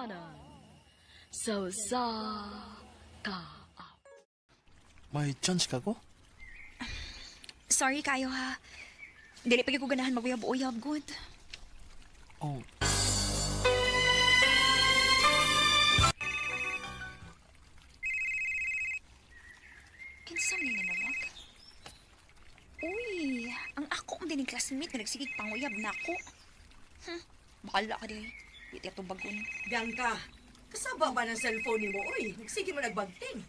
katotohanan. So sa ka. May chance ka ko? Sorry kayo ha. Dili pa ko ganahan maguyab-uyab, good. Oh, Kinsa may nanawag? Uy, ang ako ang dining classmate na nagsigig panguyab na ako. Bakala ka din. Di ito bagon. Bianca, kasaba ba ng cellphone ni mo? Uy, sige mo nagbagting.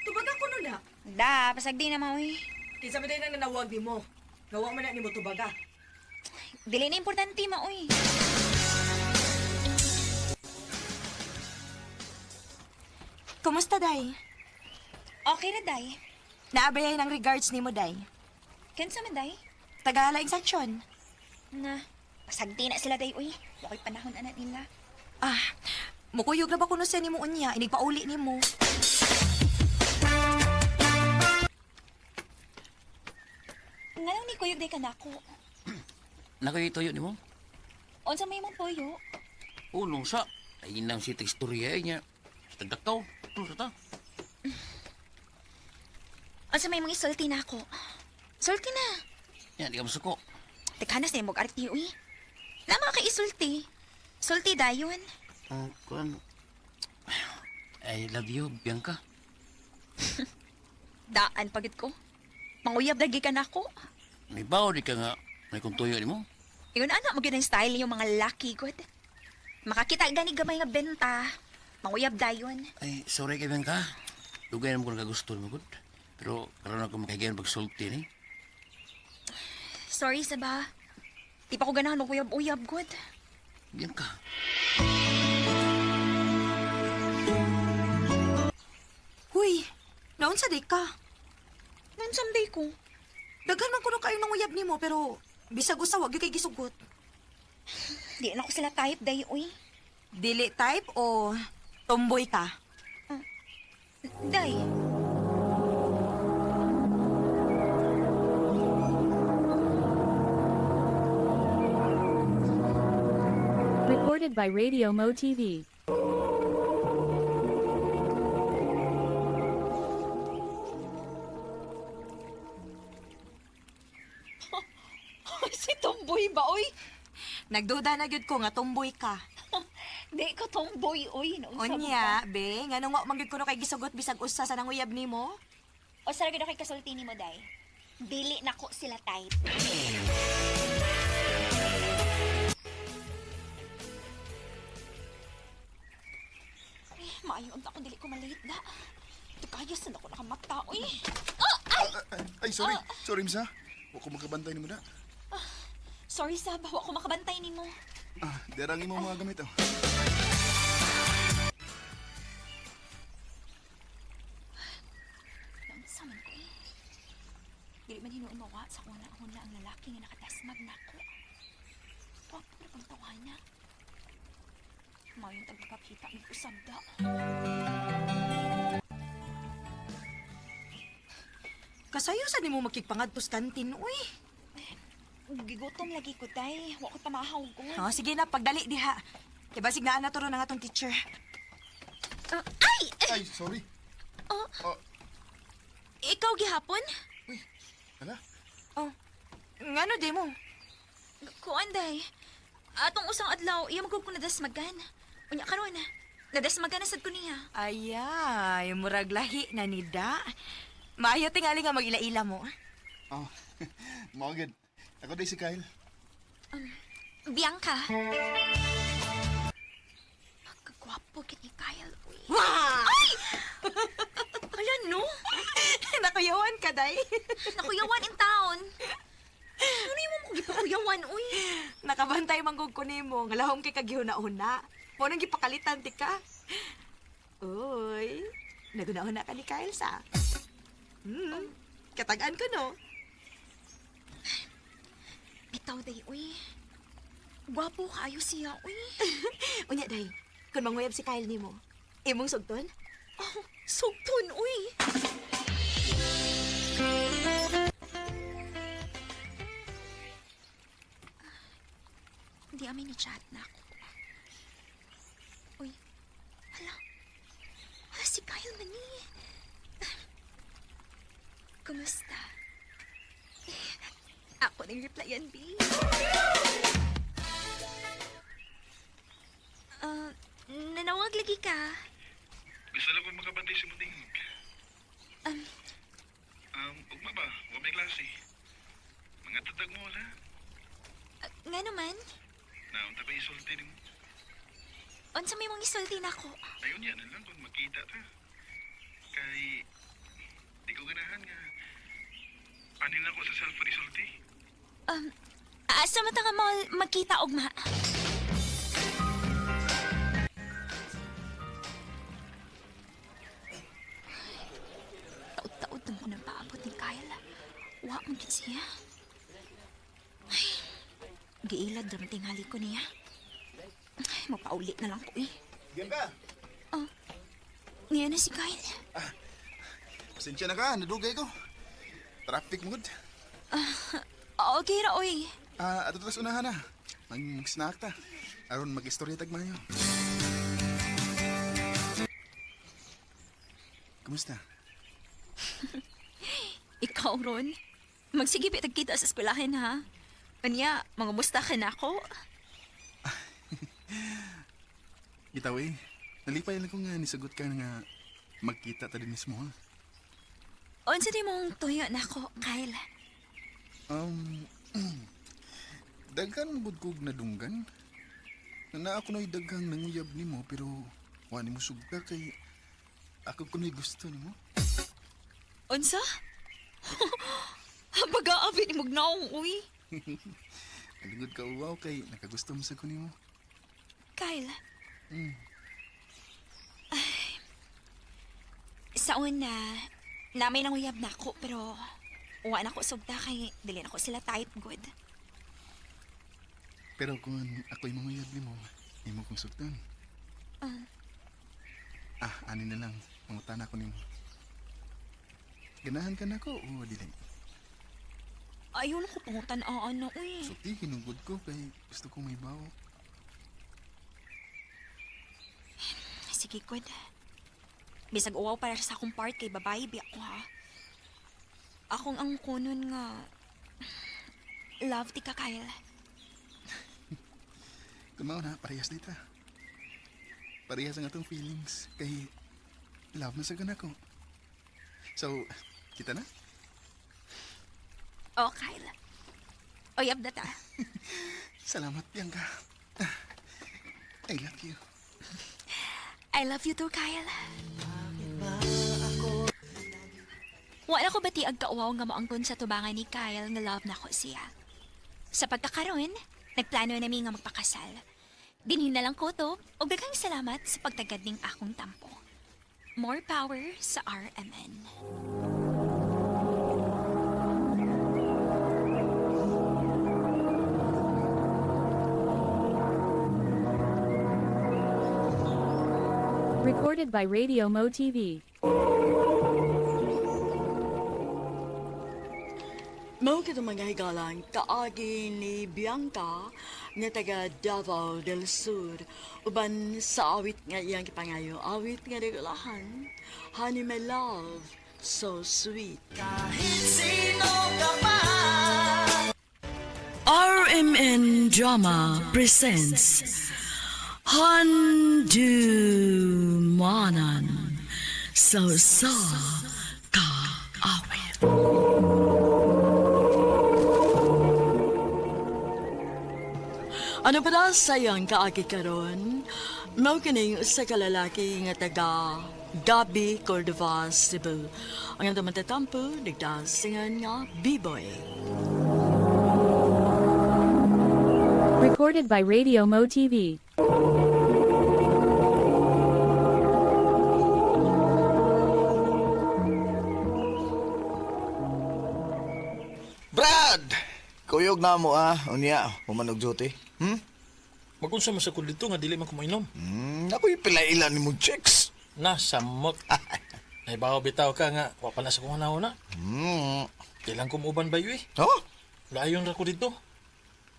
Tubaga ko na. Da, pasag di naman, uy. Kinsa man din na nanawag ni mo. Gawa man na ni mo tubaga. Dili na importante, ma, uy. Kumusta, Day? Okay na, day. Naabayahin ang regards ni mo, Day. Kinsa man, day? Tagalaing saksyon. Na, pasag di na sila, day, uy. Wakay panahon anak nila. Ah, mukuyog na ba kuno siya ni mo unya? Inigpauli ni mo. Ngayon ni kuyog day ka na ako. Nakoy toyo ni mo? Unsa may mong tuyo? Unong sa. Ay nang si teksturya niya. Sa tagdakaw. Ano sa ta? Unsa may mong isulti na ako? Sulti na. Yan, di ka masuko. Tekanas na yung mag-arti, uy. Lama ka isulti. Sulti dayon. Kuan. I love you, Bianca. Daan pagit ko. Manguyab lagi ka na ako. May bao di ka nga. May kung tuyo ni mo. Yun anak, maganda yung style yung mga lucky good. Makakita gani gamay nga benta. Manguyab dayon. Ay, sorry kay Bianca. Lugay naman ko nakagusto mo, good. Pero karoon ako makahigayan pag-sulti ni. Sorry sa ba. Di pa ko ganahan mag-uyab-uyab good. Bianca. Huy, naon sa day ka? Nansamday ko. Daghan man kuno kayo nang uyab ni mo, pero bisag usa wag gyud kay gisugot. Di na ako sila type day, uy. Dili type o tomboy ka? Day. Recorded by Radio Mo TV. Si tomboy ba, uy? Nagduda na gyud ko nga tomboy ka. Di ko tomboy, uy. Onya, be, nga nung wa man gyud kuno kay gisugot bisag usa sa nang uyab nimo. O sarag na kay kasulti ni mo, day. Dili na ko sila type. Ay, maayon ako, dili ko malate na. Ito kaya saan ako nakamata, uy. Ay, sorry. Sorry, Misa. Huwag ko makabantay ni mo na. Sorry, Sab. Hawa ko makabantay ni mo. Derangin mo mga gamit, oh. Naunsaman ko, eh. Dili man hinuumawa sa una-una ang lalaki nga nakatasmag na ako. Wapo na pang tawana. Maayon tagpapakita ng usabda. Kasayo sa nimo makigpangadtos kantin, uy. Gigutom lagi ko, day. Wa ko tamahaw ko. Oh, sige na, pagdali diha. Kay basig naa na turo ng atong teacher. Ay! Ay, sorry. Ikaw gihapon? Hala? Oh, ngano di mo? Kuan, day. Atong usang adlaw, iya magkog ko nadasmagan. Unya karon na. Nadasmagan na sad ko niya. Ayay, murag lahi na ni Da. Maayo tingali nga mag-ila-ila mo. Oh, mga good. Ako day si Kyle. Bianca. Kagwapo kit ni Kyle, uy. Wow! Hala, no? Nakuyawan ka, day. Nakuyawan in town. Ano yung mo gipakuyawan, uy? Nakabantay manggug ko nimo, nga lahom kay kaghihuna-una. Mo nang gipakalitan ti ka. Uy, naguna-una ka ni Kyle sa. Katagaan ko no. Bitaw, day, uy. Gwapo kayo siya, uy. Unya, day, kung manguyab si Kyle nimo, imong sugton? Oh, sugton, uy. Hindi amin ni chat na ako. Uy, Si Kyle Mani. Kumusta? Ako nang replyan, B. Nanawag lagi ka. Gusto lang kong makabantay sa muting. Ugma ba? Huwag may klase. Mga tatag mo, wala? Nga naman, Naunta pa isulti mo. unsa may mong isulti na ako. Ayun yan, lang kung makita ta. Kay, di ko ganahan nga. Anin ako sa cellphone isulti. Asa man ta nga magkita, ugma? Taod-taod na mo nang paabot ni Kyle. Wa man gid siya. Ay, giilad naman tingali ko niya. Ay, mapauli na lang ko eh. Diyan ka. Ngayon na si Kyle. Pasensya na ka, nadugay ko. Traffic mo good. Okay ra, oy. Ato tas unahan na. Mag-snack ta. Aron mag-istorya tagmayo. Kumusta? Ikaw, Ron. Magsigipit kita sa eskwelahan, ha? Anya, mangumusta ka na ako? Bitaw eh. Nalipay lang ko nga nisagot ka na nga magkita ta din mismo ha. Unsa di mong tuyo na ako, Kyle? Daghan budkog na dunggan. Na ako no'y daghang nanguyab nimo pero wani mo sugda kay ako kuno'y gusto nimo. Unsa? Pag-aabi ni Mugnaong, uy. Alingod ka uwaw kay nakagusto mo sa kunimo. Kyle. Sa una, namay nang uyab na ako, pero uwa na ako sugda kay dili na ako sila type good. Pero kung ako'y manguyab nimo, imo kong sugdan. Ani na lang, mangutan ako nimo. Ganahan ka na ko o dili? Ayaw na ko pangutan-aan na, uy. Suti, hinugod ko kay gusto kong may bawo. Sige, good. Bisag uwaw para sa akong part kay babae, bi ako, ha? Akong ang kunon nga... Love ti ka, Kyle. Kumaw na, parehas dita. Parehas ang atong feelings kay love na sa ko. So, kita na? Oh, Kyle. Uyab na ta. Salamat, Bianca. I love you. I love you too, Kyle. Wala ko bati ag kauwaw nga maangkon sa tubangan ni Kyle nga love na ko siya. Sa pagkakaroon, nagplano nami nga magpakasal. Dinhin na lang ko to, o daghang salamat sa pagtagad ning akong tampo. More power sa RMN. Recorded by Radio Mo TV. Mao kita mga higalang kaagi ni Bianca nga taga Davao del Sur uban sa awit nga iyang gipangayo awit nga regulahan Honey My Love So Sweet. RMN Drama presents Handumanan So Sa Ka Awit. Ano para sayang kaagi karon? Mao kining usa ka lalaki nga taga Gabi, Cordova, Cebu. Ang ito matatampo, nagdasingan nga B-Boy. Recorded by Radio Mo TV. Brad! Kuyog na mo unya, pumanog duty. Magunsa man sa ko dito nga dili man ko mainom. Ako'y pilailan ni mo chicks. Nasamot. Naibaw bitaw ka nga, wa pa na sa kong na. Ilang kumuban ba yun eh? Oh? Layon ra ko dito.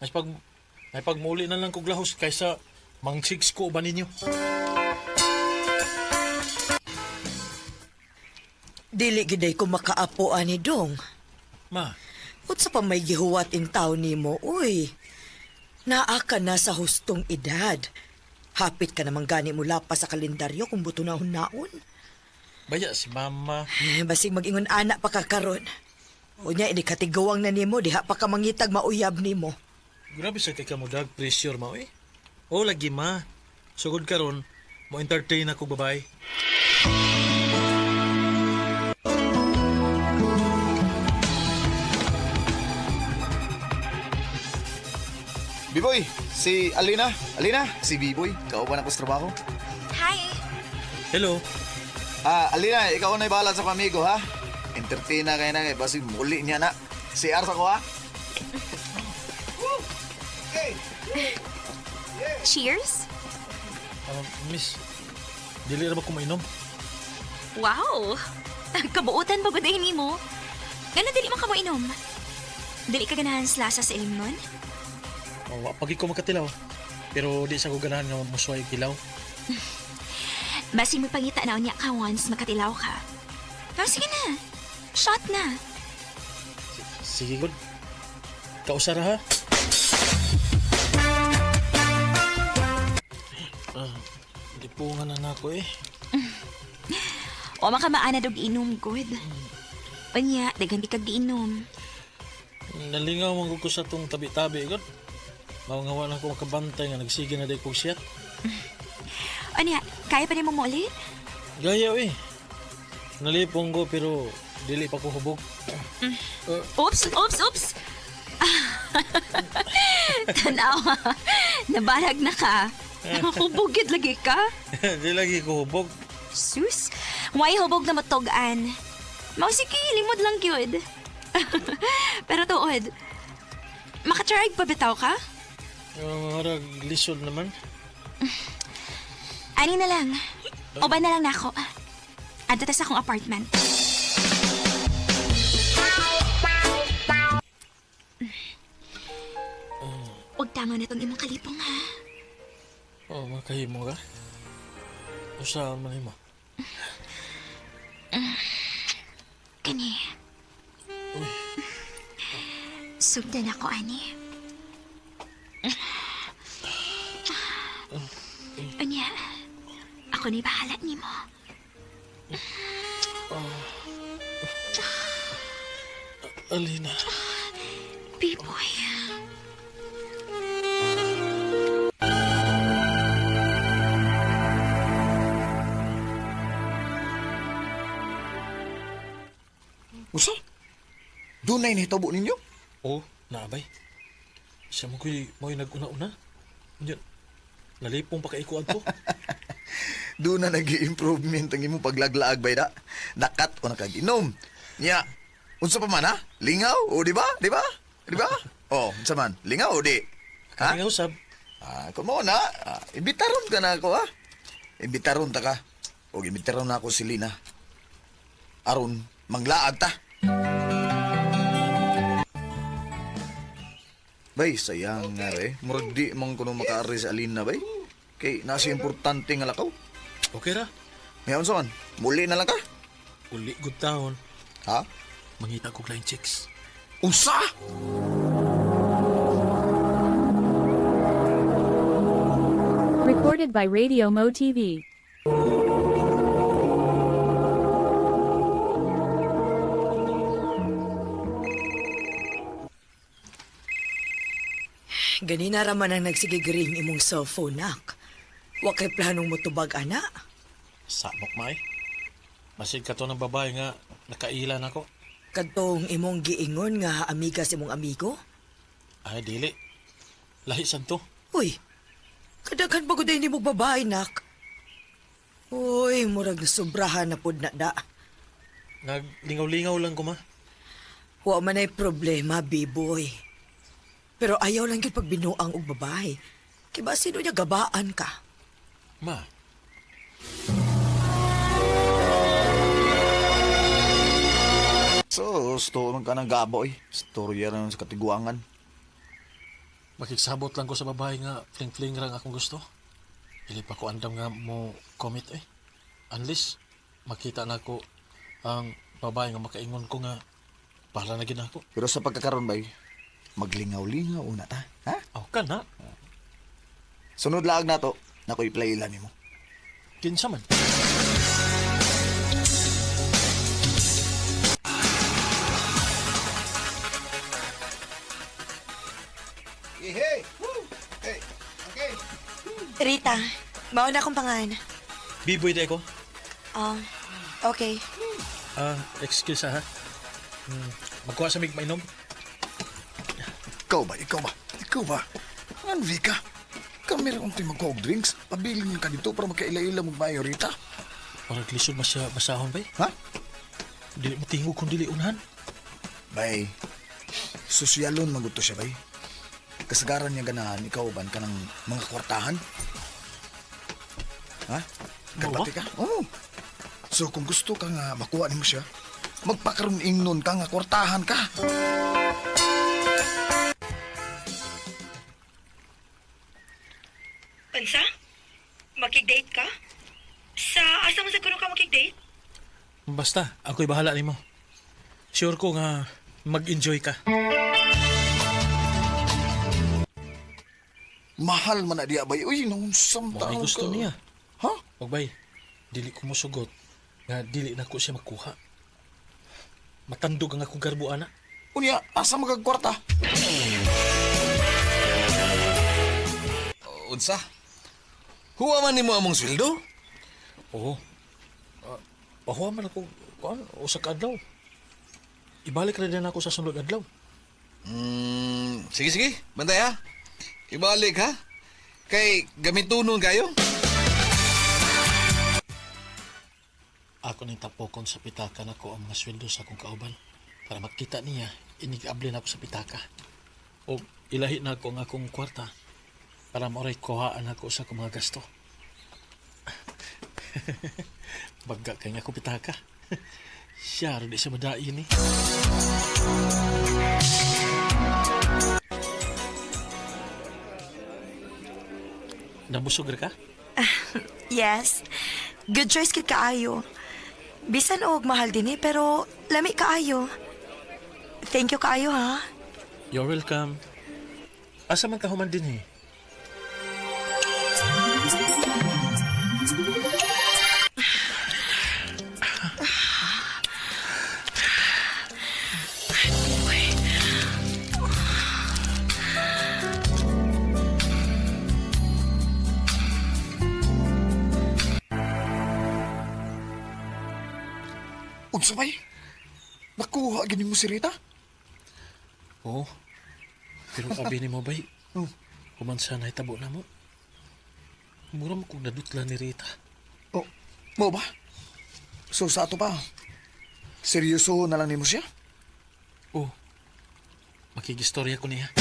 May pagmuli na lang kog lahos kaysa mang six ko uban ninyo. Dili giday ko makaapo ani dong. Ma, Utsa pa may gihuwat in taon nimo, uy. Naa ka na sa hustong edad. Hapit ka namang gani mula pa sa kalendaryo kung buto na naon. baya si mama. Basig mag-ingon anak pa kakaron. Unya ini katigawang na nimo diha pa ka mangitag mauyab nimo. Grabe sa kay kamo dag pressure mo eh. O lagi ma. Sugod karon mo entertain ako babay. Biboy, si Alina. Alina, si Biboy. Kauban ako sa trabaho. Hi! Hello. Alina, ikaw na bahala sa pamigo, ha? Entertain na kayo na, basi muli niya na. Si Arsa ko, ha? Cheers? Miss, dili ra ba ko mainom? Wow! Kabuutan ba guday ni mo? Gana dili man ka mo inom? Dili ka ganahan sa lasa sa ilim nun? Wa pagi ko makatilaw. Pero di sa ko ganahan nga musway kilaw. Basi mo pangita na unya ka once makatilaw ka. Oh, sige na. Shot na. Sige good. Kausara ha. Di po nga na ako eh. O makamaana dog inom, good. Panya, dagan di kag giinom. Nalingaw man ko sa tong tabi-tabi god. Maungawa na ko makabantay nga nagsige na day kong siyat. Anya, kaya pa ni mo ulit? Gaya eh. Nalipong ko pero dili pa ko hubog. Oops! Tanaw, nabalag na ka. Hubogid lagi ka? Di lagi ko hubog. Sus, may hubog na matogaan. Mau sige, limod lang yun. Pero tuod, makatry pa bitaw ka? Harag lisod naman. Ani na lang. Uban na lang na ako. Adto ta sa akong apartment. Huwag tama na itong imong kalipong, ha? Oh, makahimo ka? Usa man himo. Kani. Sugdan ako, ani. Anya, ako ni bahala ni mo. Alina. Biboy. Usa? Doon na inihitabo ninyo? Oh, naabay. Siya mo ko'y nag-una-una. Yan. Nalipong pa kaikuan ko. Doon na nag-i-improvement ang imong paglaglaag bay da. Nakat o nakag-inom. Nya, unsa pa man ha? Lingaw o di ba? Di ba? Di ba? Oh, unsa man? Lingaw o di? Ha? Kaya usab. Kumo na. Imbitaron ka na ako ha. Imbitaron ta ka. O imbitaron na ako si Lina. Aron, manglaag ta. Bay, sayang nga re. Murag di mong kuno makaari sa Alina, bay. Kay nasa importante nga lakaw. Okay ra. Ngayon saan? Muli na lang ka? Uli good taon. Ha? Mangita ko klein chicks. Usa? Recorded by Radio Mo TV. Ganina raman ang nagsigigring imong cellphone, nak. Wa kay planong mo tubag, ana. Sabok may. Masig ka to ng babae nga nakailan ako. Kadtong imong giingon nga amiga sa imong amigo? Ay, dili. Lahi sad to. Uy, kadaghan ba guday ni mong babae, nak? Uy, murag sobrahan na pud na da. Naglingaw-lingaw lang ko, ma. Wa man ay problema, B-boy. Pero ayaw lang yun pag binuang og babae. Kiba sino niya gabaan ka? Ma. So, store ka ng gaboy. Storya rin sa katiguangan. Makiksabot lang ko sa babae nga fling-fling rang akong gusto. Ili pa ko andam nga mo commit eh. Unless makita na ko ang babae nga makaingon ko nga para na gid ako. Pero sa pagkakaroon bay, maglingaw-lingaw una ta. Ha? Aw ka na. Sunod laag na to, na ko i-play ilan mo. Kinsa man. Hey! Woo! Hey! Okay! Rita, mauna akong pangan. Biboy day ko. Okay. Excuse ha. Magkuha sa mig mainom. Ikaw ba? Ikaw ba? Ano, Vika? Kami rin kung magkuha og drinks. Pabiling ka dito para magkaila-ila mong mayorita. Para lisod masya basahon bay. Ha? Dili mo tingog kung dili unahan. Bay, sosyalon maguto siya, bay. Kasagaran niya ganahan, ikaw ban ka ng mga kwartahan? Ha? Kabati ka? Oo. So kung gusto ka nga makuha ni mo siya, magpakaroon ingnon ka nga kwartahan ka. Unsa? Makig-date ka? Sa asa mo siguro ka makig-date? Basta, ako'y bahala nimo. Sure ko nga mag-enjoy ka. Mahal man na diya, bay. Uy, naungsam Mo ay taon gusto ka. niya. Ha? Wag bay, dili ko musugot nga dili na ko siya makuha. Matandog ang akong garbo ana. Unya, asa magagkwarta? Unsa? Huwa man nimo among sweldo? Oo. Pahuwa man ako, usa ka adlaw. Ibalik na din ako sa sunod adlaw. Sige. Bantay ha. Ibalik ha. Kay gamitunon kayo. Ako ning tapokon sa pitaka nako ang mga sweldo sa akong kauban para makita niya inigable na ako sa pitaka. O ilahi na ako ang akong kwarta para maoray kuhaan ako sa akong mga gasto. Bagga kay nga ako pitaka. Siya rin di siya madai ni. Nabusog ra ka? Yes. Good choice kid kaayo. Bisan og mahal din pero lami kaayo. Thank you kaayo ha. You're welcome. Asa man ka human din eh? Unsa bay? Nakuha gini mo si Rita? Oo. Pero abi ni mo bay, humansa na hitabo na mo. Mura mo kung nadutla ni Rita. Oh, mo ba? So sa ato pa, seryoso na lang ni mo siya? Oo. Makigistorya ko niya.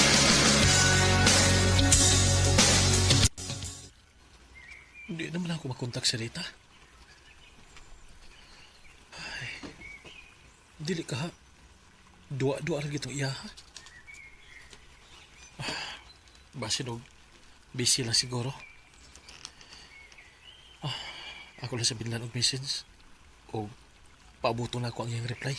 Hindi naman ako makontak si Rita. Ay, dili ka ha. Dua lagi itong iya ha. Basin og busy lang siguro. Ako lang sabihin lang og message. O paabuto na ako ang iyang reply.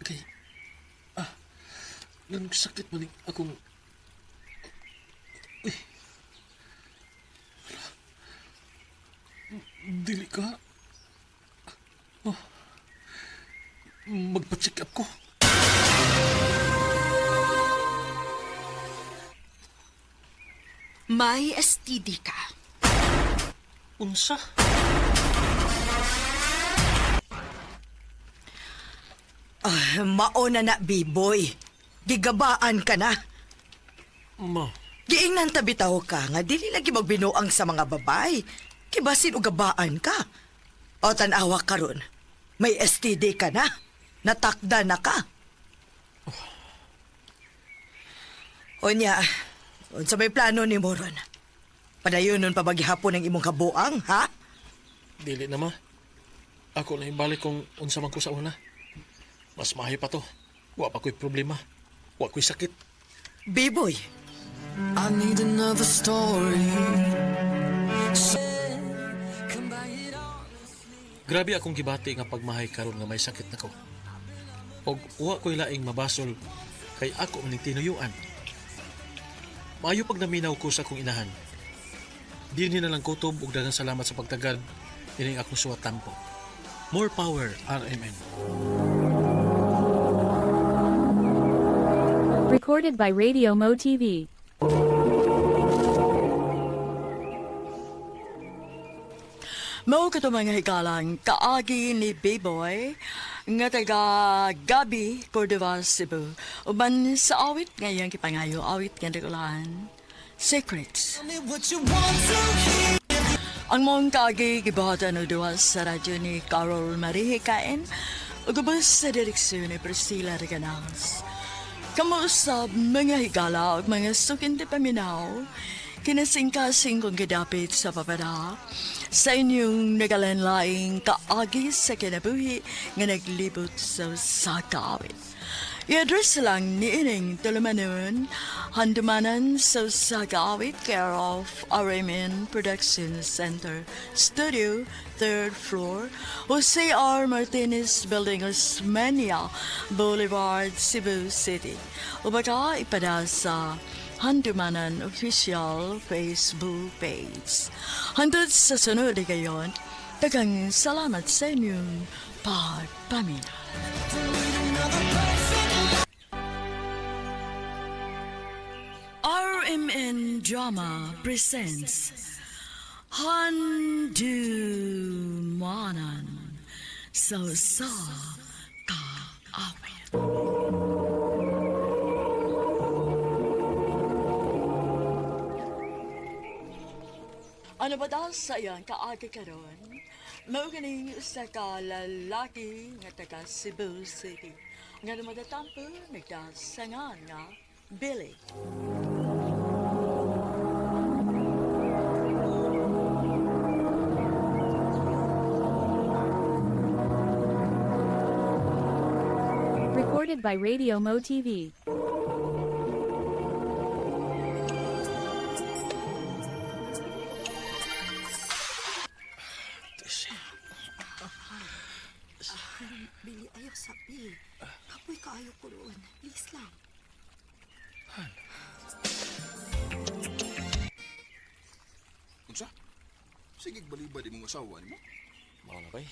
Okay. Ganun sakit man akong... Uy. Dili ka. Magpa-check up ko. May STD ka. Unsa? Maona na, B-boy. Gigabaan ka na. Ma. Giingnan tabitaw ka nga, dili lagi magbinuang sa mga babay. Kibasin o gabaan ka. O tanawa ka ron. May STD ka na. Natakda na ka. Onya, unsa may plano ni Moron? Padayonon pa bagihapon ang imong kabuang, ha? Dili na ma. Ako na ibalik kung unsa man ko sa una. Mas mahay pa to. Wa pa ko'y problema. Wa ko'y sakit. B-boy, I need another story. Grabe akong gibati nga pagmahay karon nga may sakit nako. Og uwa ko'y laing mabasol kay ako maning tinuyuan. Maayo pag naminaw ko sa akong inahan. Dinhi na lang kutob og daghang salamat sa pagtagad ining akong suwat tampo. More power, RMN. Recorded by Radio Mo TV. Mao kato mga higalang kaagi ni B-Boy nga taga Gabi, Cordova, Cebu. Uban sa awit ngayong kipangayo, awit nga nagulaan, Secrets. Ang mong kaagi gibahatan ng duwas sa radyo ni Carol Marie Hikain o gabas sa direksyon ni Priscilla Reganas. Kamusta mga higala o mga sukinti paminaw, kinasingkasing kong gidapit sa papada sa inyong nagalanlaing kaagi sa kinabuhi nga naglibot sa sakawit. I-address lang ni ining tulumanon, handumanan sa sakawit care of RMN Production Center, Studio, 3rd floor, Jose R. Martinez Building, Osmeña Boulevard, Cebu City. O baka ipada sa Handumanan Official Facebook page. Hantod sa sunod na gayon, daghang salamat sa inyong pagpamina. RMN Drama presents Handumanan sa kaawit. Ano ba daw sa iyang kaagi karon? Mao ganing usa ka lalaki nga taga Cebu City. Nga lumadatampo nagdasangan nga Billy. Recorded by Radio Mo TV. Bili, ayaw sabi. Kapoy ka ayaw ko roon. Please lang. Unsa? Sige, balibad imong asawa nimo. Mao na bay.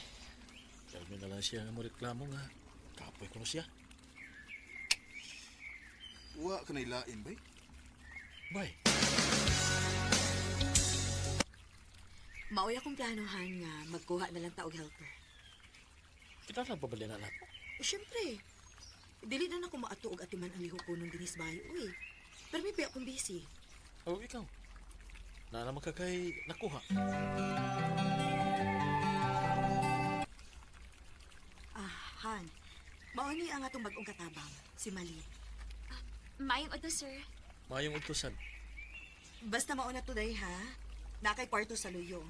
Kalmi na lang siya nga mo reklamo nga. Kapoy ko na siya. Wa ka na ilain, bay? Bay, Maoy akong planohan nga magkuha na lang taog helper. kita lang pabali na nato. Siyempre, dili na ako maatuog atiman ang liho ko nung dinis bayo, uy. Pero may akong busy. O ikaw, na naman ka kay nakuha. Han, mauni ang atong bagong katabang, si Mali. Mayong oto, sir. Mayong utusan. Basta mauna today, ha? Nakay kwarto sa luyo.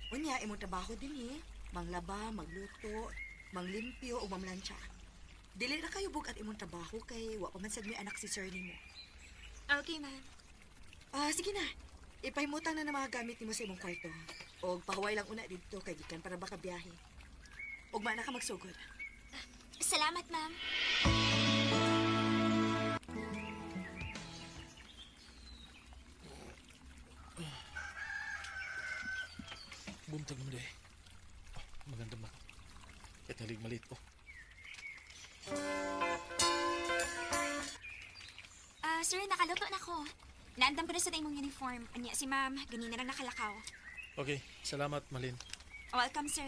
Unya, imong trabaho din, manglaba, magluto, manglimpyo o mamlansya. Dili na kayo bugat imong trabaho kay wa pa man sad may anak si sir nimo. Okay, ma'am. Sige na. Ipahimutang na ng mga gamit nimo sa imong kwarto. Og pahuway lang una dito kay gikan para baka biyahe. Og maana ka magsugod. Salamat, ma'am. Buntag mo day. Maganda ba? Kahit nalig maliit ko. Sir, nakaluto na ko. Naandam ko na sa imong uniform. Anya si ma'am, ganina lang nakalakaw. Okay, salamat Malin. Welcome, sir.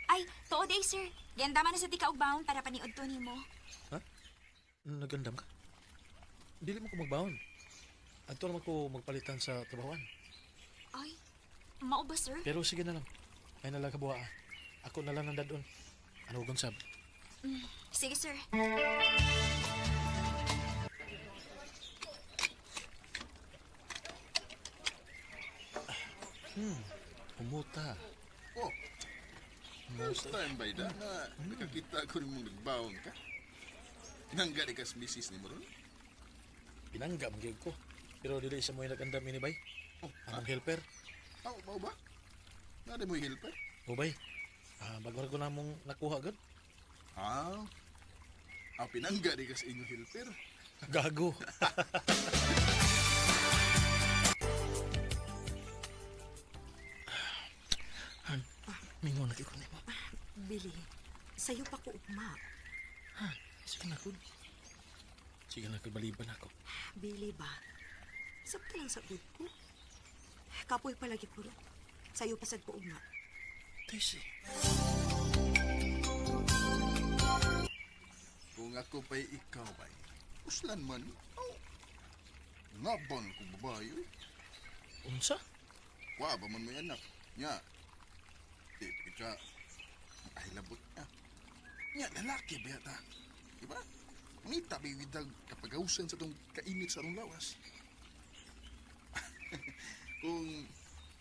Ay, tuod day, sir. Giandaman na sa tika og baon para paniod to nimo. Ha? Nagandam ka? Dili mo ko magbaon. Adto naman ko magpalitan sa trabahoan. Ay, mao ba, sir? Pero sige na lang. Ay nalang kabuha. Ako na lang ang dadon. Ano kong sab? Sige, sir. Umuta. Oh, first time ba ida na nakakita ko rin mong nagbaon ka? Nangga di kas misis ni mo ron? Pinangga mangyog ko. Pero dili siya mo nagandam ini bay. Among helper. Mao ba? Nada mo helper? O bay. Bago ko na mong nakuha gud. Pinangga di ka sa inyo helper. Gago. Mingon lagi ko nimo. Bili, sayo pa ko ugma. Sige na kun. Sige na kun baliban ako. Bili ba? Sakto lang sa good ko. Kapoy palagi ko rin. Sayo pa sad ko ugma. Tesi. Kung ako pa'y ikaw ba'y, uslan man. Ngabang kong babae. Unsa? Wa ba man may anak? Nya. Di ka ay labot na. Nya, lalaki ba yata? Diba? Ngita ba yung kapagawsan sa itong kainit sa arong lawas? Kung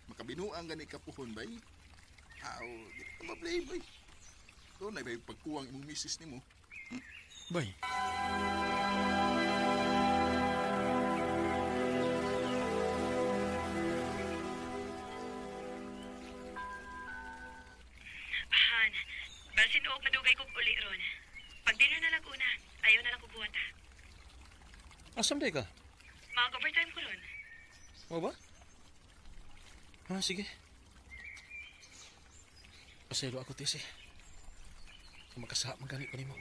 makabinuang gani kapuhon ba'y, di ka mablay ba'y. Doon ay ba'y pagkuwang imong misis ni mo. Bay. Han, balsin og madugay kog uli ron. Pag di na laguna, ayaw na lang kog buwata. Asam day ka? Mag-overtime ko ron. O ba? Sige. Pasaylo ako, Tisi. Kung makasahap magani ko nimo.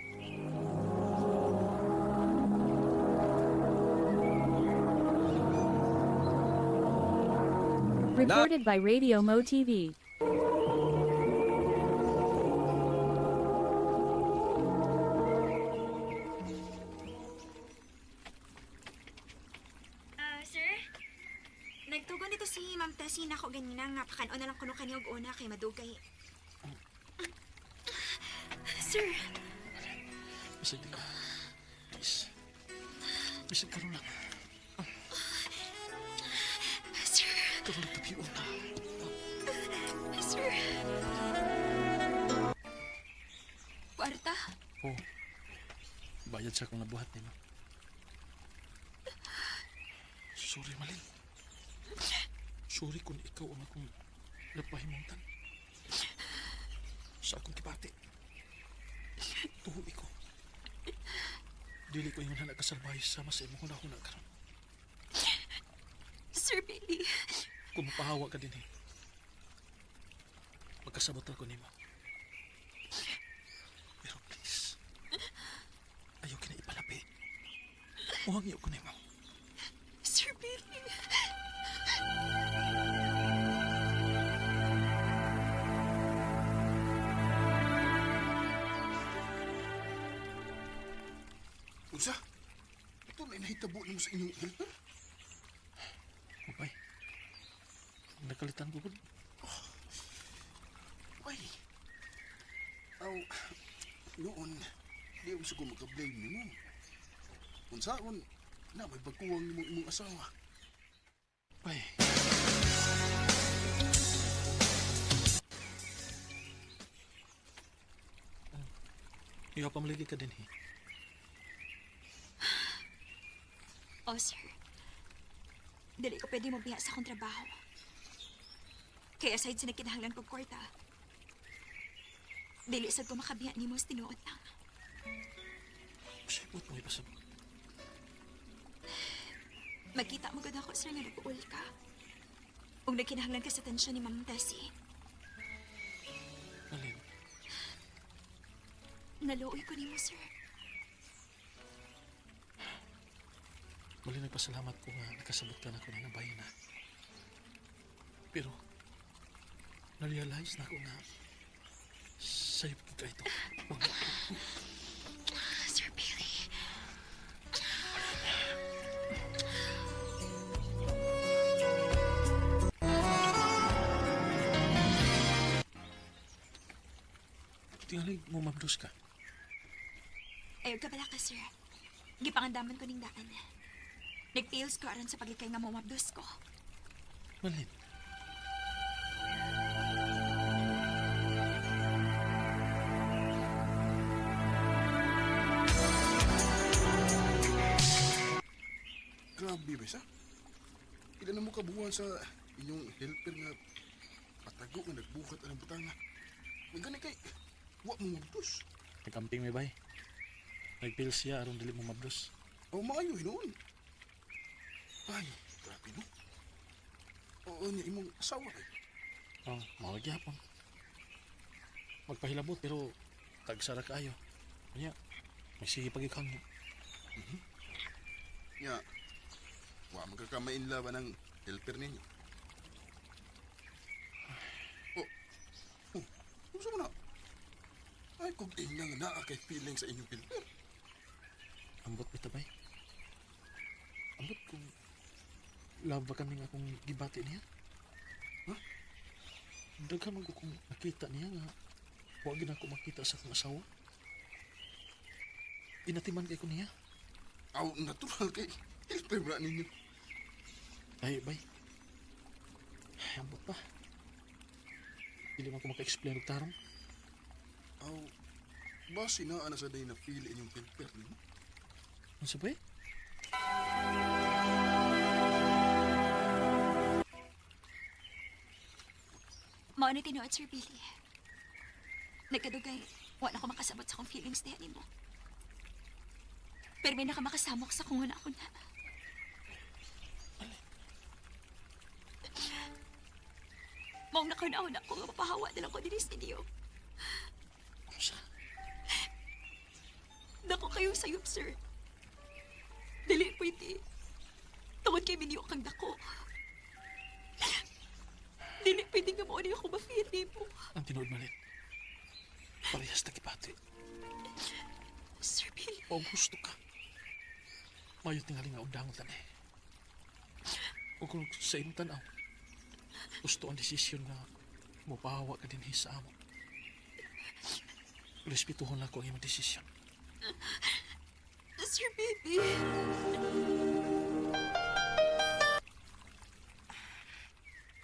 Recorded by Radio Mo TV. Sir? Nagtugon dito si Ma'am Tessie na ako ganina nga pakano na lang kuno kaniyo og una kay madugay. Sir, Bisag di ka. Please. Bisag karoon lang. sir, Karoon lang tabi una. sir. Kwarta? Oh. Bayad siya kung nabuhat nimo. Sorry, Malin. Sorry kung ikaw ang akong napahimuntan. Sa akong kipati. Tuhoy ko. Dili ko yung nagkasalbay sama sa imong hunahuna karon. Sir Billy. Kung mapahawa ka din magkasabot ako nimo. Pero please, ayaw kina ipalapi. Muhangyo ko nimo. Sir Billy. Unsa? Ito na inahitabo nimo sa inyong helper? Upay. Nakalitan ko gud. Ay. Noon, di ako siguro makablame ni mo. Unsaon, na may pagkuwang ni mo imong asawa. Ay. Iya pamiligi ka din Oh, sir. Dili ko pwede mo biya sa akong trabaho. Kaya aside sa nagkinahanglan kong kwarta, dili sad ko makabiya ni mo sa tinuod lang. Sipot mo ipasabot. Magkita mo gud ako, sir, nga nag-uul ka. Kung nagkinahanglan ka sa tensyon ni Ma'am Tessie, Malin, naluoy ko ni mo, sir. Malin, nagpasalamat ko nga nakasabot ka na ako ng bayan na. Pero, na-realize na ako nga sa'yo ka ito. Sir Billy. Tingali mo mabdos ka. Ayaw ka pala ka, sir. Gipangandaman ko ning daan. Nag-fails ko aron sa paglikay nga mawabdos ko. Malin, Grabe ba siya? Pila na mo kabuhan sa inyong helper nga patago nga nagbuhat ang butanga. May gani kay, wa mo mabdos. Nagkamping may bay. Nagpil siya aron dili mo mabdos. O maayo noon. Ay, grabe no. Oo niya imong asawa kay. Oh, mawag yapon. Magpahilabot pero tagsara kaayo. Kanya, may sige pagikang mo. Nya, wa magkakamain laban ng helper ninyo. Gusto mo na? Ay, kung inang naa kay feeling sa inyong helper. Ambot bita bay. Ambot kung laba kami nga akong gibati niya. Ha? Daghan man ko kung nakita niya nga huwag na ako makita sa akong asawa. Inatiman kay ko niya. Aw, natural kay helper ba ninyo? Ay, bay. Ay, ambot pa. Dili man ko maka-explain og tarong. Aw, basi na ana sa day na feel inyong helper ninyo? Ano sa bay? Mao ni tinuod, Sir Billy. Nagkadugay, wa na ko makasabot sa akong feelings diha nimo. Pero may nakamakasamok sa kung una ako na. Maong nakunahon ako nga mapahawa na lang ko din sa inyo. Sa? Dako kayo sayop, sir. Dili pwede. Tungod kay minyo kang dako. Dili pwede nga mo ano ako ma-feel mo. Ang tinuod malit. Parehas na kipati. Sir Billy. O gusto ka. Mayot tingali nga undangon eh. O kung sa imong tanaw, gusto ang desisyon nga mapahawa ka din sa amo. Respetuhon lang ko ang imong desisyon. Sir Billy.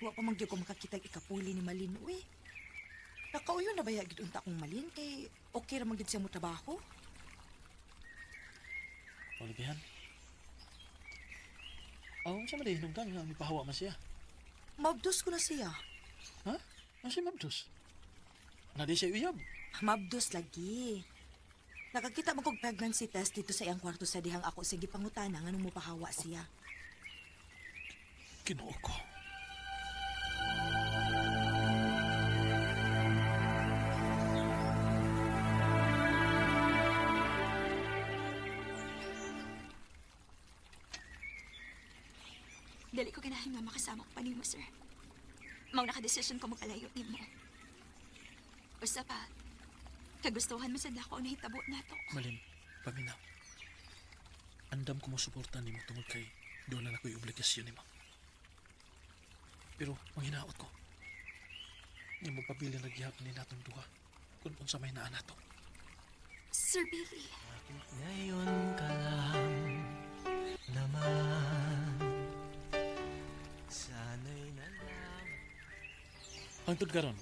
Wa pa man gyud ko makakita ikapuli ni Malin, uy. Nakauyo na ba gid unta kong Malin kay okay ra man gid siya mo trabaho? Olivian? Ang siya malihinog ka nga may pahawa man siya. Mabdos ko na siya. Ha? Ano siya mabdos? Nadi siya uyab. Mabdos lagi. Nakakita mo kong pregnancy test dito sa iyang kwarto sa dihang ako sige pangutana nga nung mopahawa siya. Kinuo ko. Dali ko ganahin nga makasama ko pa nimo, sir. Maong nakadesisyon ko magkalayo nimo. Basta pa, kagustuhan mo sa dako na hitabo na to. Malin, paminaw. Andam ko mo suportan ni mo tungod kay doon na ako'y obligasyon ni mo. Pero, manghinaot ko. Nga magpabilin na gihapon ni natong duha kung unsa may naa nato. Sir Billy. Ngayon ka lang naman. Sana'y nalaman. Hangtod karon,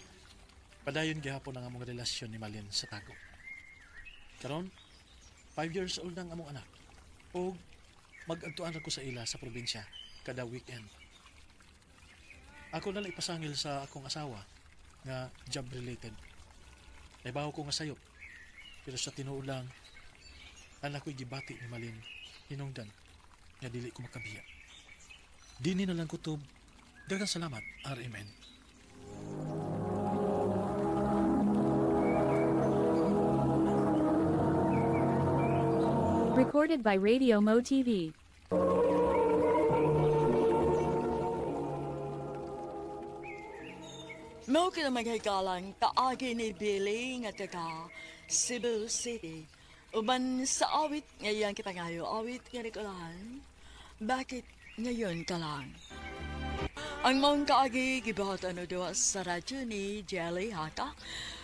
padayon gihapon ang among relasyon ni Malin sa tago. Karon, 5 years old ang among anak. O mag-agtuan ako sa ila sa probinsya kada weekend. Ako na lang ipasangil sa akong asawa nga job related. Naibaw ko nga sayop. Pero sa tinuod lang, anak ko'y gibati ni Malin hinungdan nga dili ko makabiya. Dini na lang kutob. Daghang salamat, RMN. Recorded by Radio Mo TV. Mao ka na maghigalang kaagi ni Billy nga taga Cebu City. Uban sa awit ngayon kita ngayon, awit nga nagulahan. Bakit ngayon ka lang? Ang mong kaagi gibahatan o doon sa radyo ni Jelly Haka,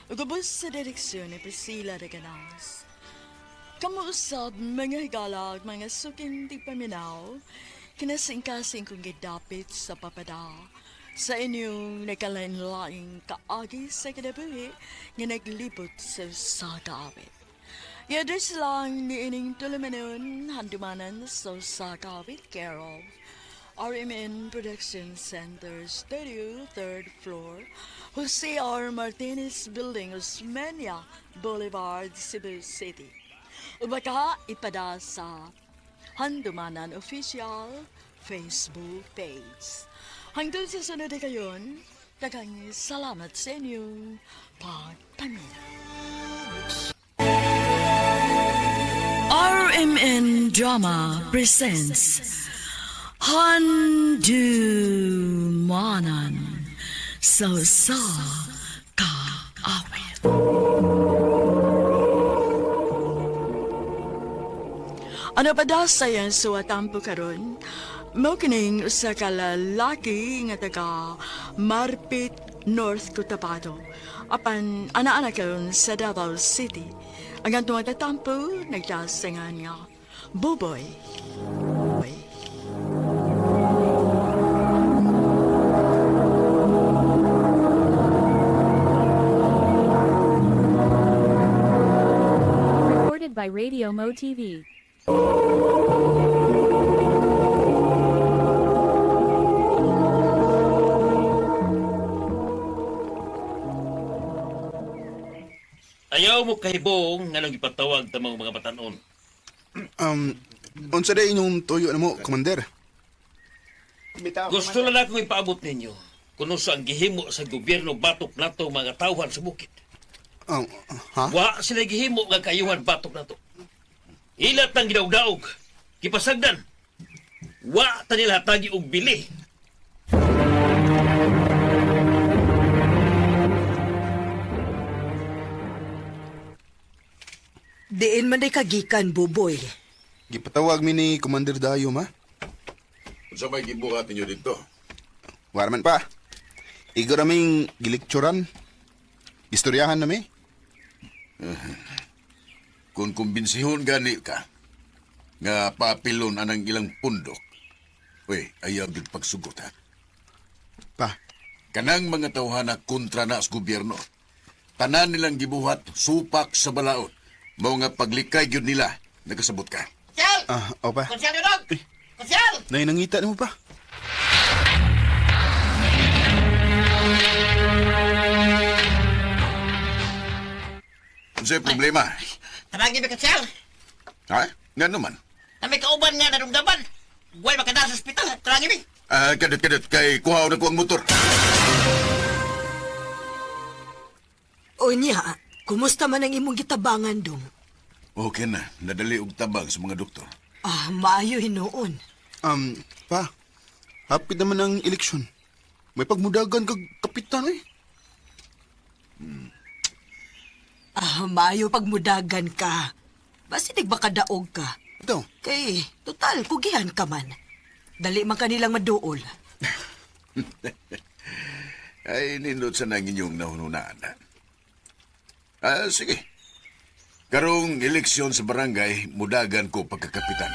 ugubos sa direksyon ni Priscilla de Ganas. Kamuusab mga higalag, mga suking tipaminaw, kinasing-kasing kong gidapit sa papada sa inyong nagkalain-laing kaagi sa kinabuhi nga naglibot sa sakawit. Yadus lang ni ining tulumanon handumanan sa sakawit, Carol. RMN Production Center Studio, 3rd floor, Jose R. Martinez Building, Osmeña Boulevard, Cebu City. O baka ipada sa Handumanan Official Facebook page. Hanggang sa sunod na kayon, daghang salamat sa inyong pagpamin. RMN Drama presents Handumanan sa kaawit. Ano pa daw sayang suwatampo karon? Mao kining usa ka lalaki nga taga Marpit, North Cotabato. Apan ana-ana karon sa Davao City. Ang atong tatampo nagdasangan nga Buboy. Recorded by Radio Mo TV. Ayaw mo kahibong nga nang ipatawag tamang mga batanon. Unsa day inyong tuyo na mo, Commander? Gusto na akong ipaabot ninyo kung sa ang gihimo sa gobyerno batok nato mga tawhan sa bukid. Ha? Wa sila gihimo nga kayuhan batok nato. Ilat ang gidawdaog, kipasagdan. Wa ta nila hatagi og bili. Diin man day kagikan, Buboy. Gipatawag mi ni Commander Dayo, ma? Unsa may gibuhat ninyo dito? Warman pa. Igo raming gilikturan. Istoryahan na mi. Kung kumbensihon gani ka, nga papilon anang ilang pundok, ayaw yung pagsugot, ha? Pa? Kanang mga tawhana kontra na sa gobyerno. Tanan nilang gibuhat, supak sa balaod. Mao nga paglikay yun nila, nagkasabot ka. Konsyal! Opa. Konsyal yun, dog! Konsyal! Nainangita mo pa. Unsay problema? Tawagin mo, konsyal! Ha? Nga naman? Na may kauban nga narumdaman. Huwag makadala sa ospital. Tawagin mo. Kadit, kay kuhaw na ko ang motor. Unya, kumusta man ang imong gitabangan, Dong? Okay na, nadali og tabang sa mga doktor. Maayo hinoon. Pa, hapit naman ang eleksyon. May pagmudagan kag kapitan, eh. Maayo pagmudagan ka. Basi nagbakadaog ka. Ito. Kay, total, kugihan ka man. Dali man kanilang maduol. Ay, nindot sa nang inyong nahununaan. Sige. Karong eleksyon sa barangay, mudagan ko pagkakapitan.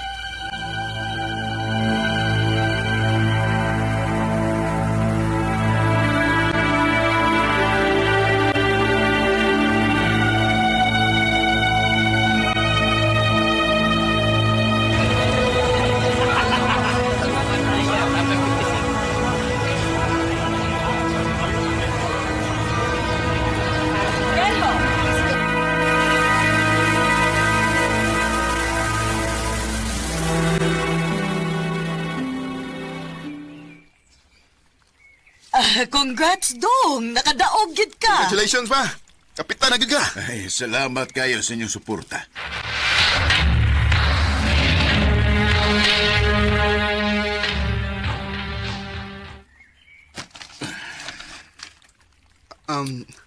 Congrats, Dong! Nakadaog gid ka! Congratulations, pa! Kapitan na ka! Ay, salamat kayo sa inyong suporta.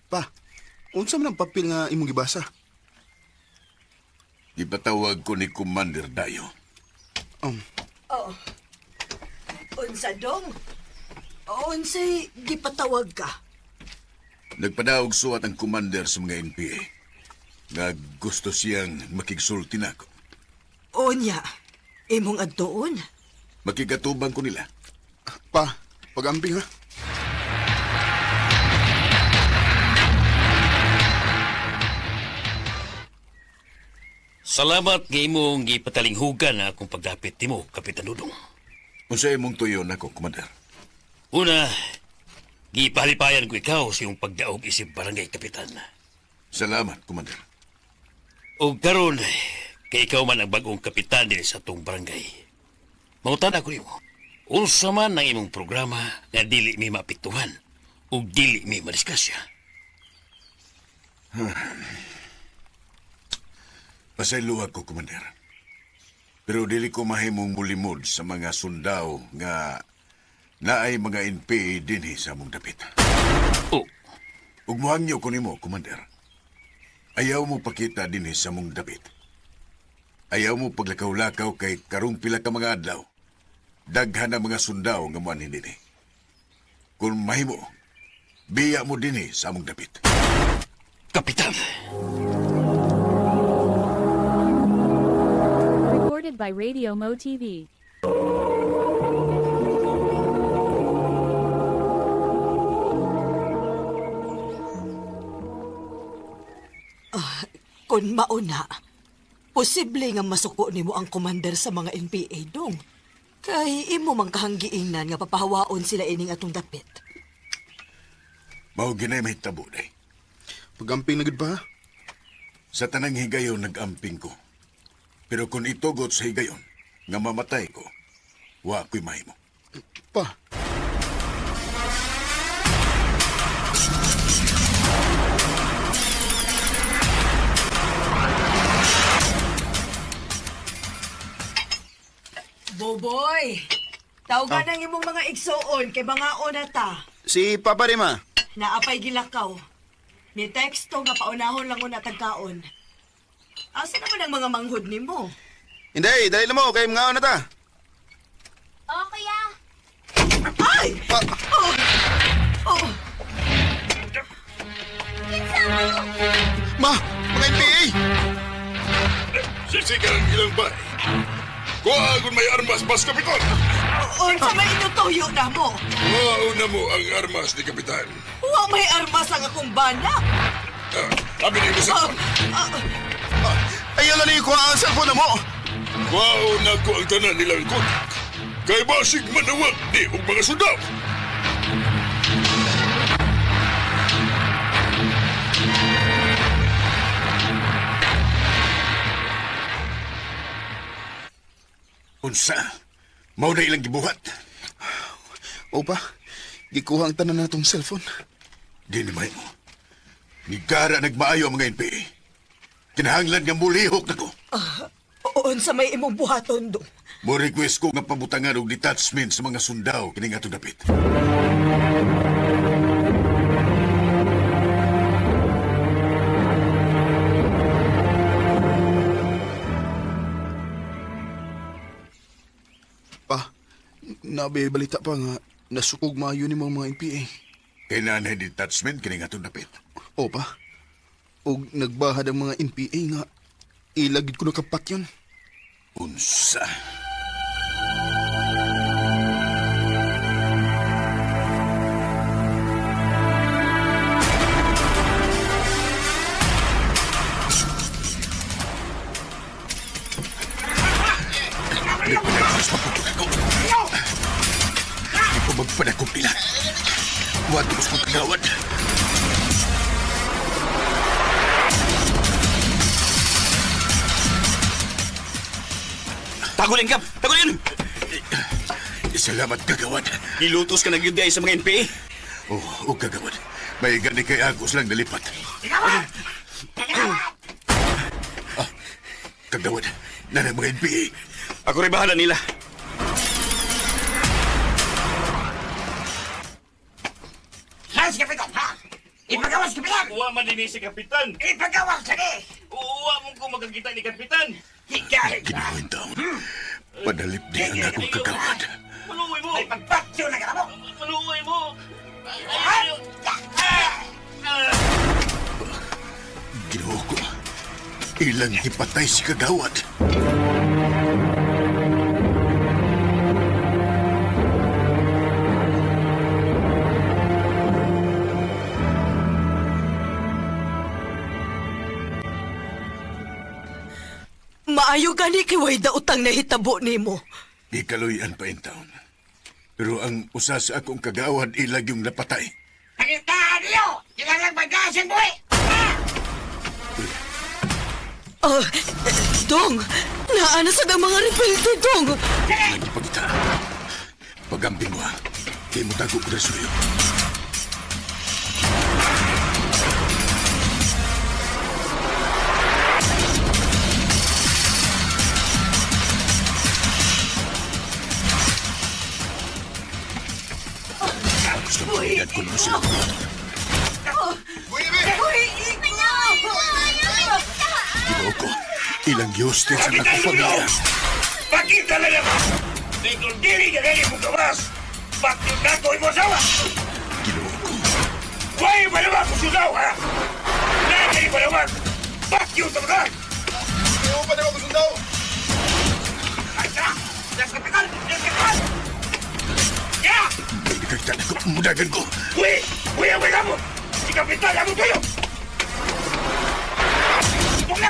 Pa, unsa man ang papel nga imong gibasa? Ipatawag ko ni Commander Dayo. Unsa, Dong? Unsay gipatawag ka? Nagpadaog suwat ang commander sa mga NPA. Nga gusto siyang makigsulti nako. Onya, imong adtoon? Makikatubang ko nila. Pa, pag-amping ha? Salamat nga imong gipatalinghugan na akong pagdapit nimo, Kapitan Dudong. Unsay imong tuyo nako, Commander? Una, gipalipayan ko ikaw sa iyong pagdaog isip barangay kapitan. Salamat, Commander. O karon, kay ikaw man ang bagong kapitan din sa tong barangay. Mangutan ako nimo. Unsa man ang imong programa nga dili mi mapituhan o dili mi madiskasya. Pasaylohan ko, Commander. Pero dili ko mahimong mulimod sa mga sundao nga naay mga NPA dinhi sa among dapit. Oh. Ug mohangyo ko nimo, Commander. Ayaw mo pakita dinhi sa among dapit. Ayaw mo paglakaw-lakaw kay karong pila ka mga adlaw. Daghan ang mga sundao nga muanhin dinhi. Kung mahimo, biya mo dinhi sa among dapit. Kapitan! Recorded by Radio Mo TV. Kung mauna, posible nga masuko nimo ang commander sa mga NPA dong. Kay imo mang kahanggiingnan nga papahawaon sila ining atong dapit. Mao ginay mahitabo day. Pagamping na gud ba? Sa tanang higayon nag-amping ko. Pero kung itugot sa higayon, nga mamatay ko, wa ko'y mahimo. Pa. Boboy! Tawagan ang imong mga igsoon kay mga onata. Si Papa Rima. Naapay gilakaw. Ni teksto nga paunahon lang una tagkaon. Asa naman ang mga manghud nimo? Hindi, dahil mo, kay mga na ta. Oo, kuya. Ay! Oh! Oh! Kinsa mo? Ma! Mga NPA! Sisigan ang ilang ba? Kuhagon may armas, Mas Kapitan! Unsa may inutuyo na mo? Mauna mo ang armas ni Kapitan. Wa may armas ang akong bana. Abi na yung cellphone. Ayaw na niyo kuha ang cellphone na mo. Kuhaon na ko ang tanan nilang kontak. Kay basig manawag di og mga sundao. Unsa? Mao na ilang gibuhat. O pa, gikuha ang tanan na itong cellphone. Di ni mo. Nigara nagmaayo ang mga NPA. Kinahanglan nga mulihok na ko. Unsa may imong buhaton do? Mo request ko nga pabutangan og detachment sa mga sundao kining atong dapit. Pa, nabi balita pa nga nasukog maayo ni mga NPA. Kailangan detachment kining atong dapit. O pa, og nagbahad ang mga NPA nga ilagid ko na kapat yun. Unsa? Di ko magpanakong nila. Watos kong kagawad. Tagulin, Kap! Tagulin! Salamat, kagawad. Nilutos ka nagyuday sa mga NPA. Oh, kagawad. May gani kay Agos lang nalipat. Kagawad, nanay mga NPA. Ako rin bahala nila. Yes, Kapitan, ha? Ipagawas, Kapitan! Uwa man din si Kapitan. Ipagawas ka ni! Uwa mo kung magkakita ni Kapitan. Higay ka! Ginawain taon. Padalip di ang akong kagawad. Maluoy mo! Ay, pagpatyo na ka mo! Maluoy mo! Ginawa ko. Ilang ipatay si kagawad. Maayo gani kay way da utang nahitabo nimo. Ikaluyan pa in town. Pero ang usa sa akong kagawad ilag yung napatay. Pagitaan niyo! Kailangan magkasin buhay! Oh, Dong! Naana sa mga rebelde, Dong! Lagi pa kita. Pagamping mo ha. Di mo tago ko resuyo. Gusto mo iyan ko naman sila kumato. Ginoo ko, ilang Diyos din sa nakong pamilya. Bakit talaga mo? Di kung dili ka ganyan mong kawas, bakit ka ko mo asawa? Ginoo ko. Huwag ba naman kung sudaw, ha? Nakay ba naman? Bakit ka ba? Ayaw pa naman kung sudaw? Ay, tara! Yes, kapitan! Yes, kapitan! Yeah! May nakagtan ako, mudagan ko. Uy! Uy, away ka mo! Si kapitan, ako kayo! Kung na!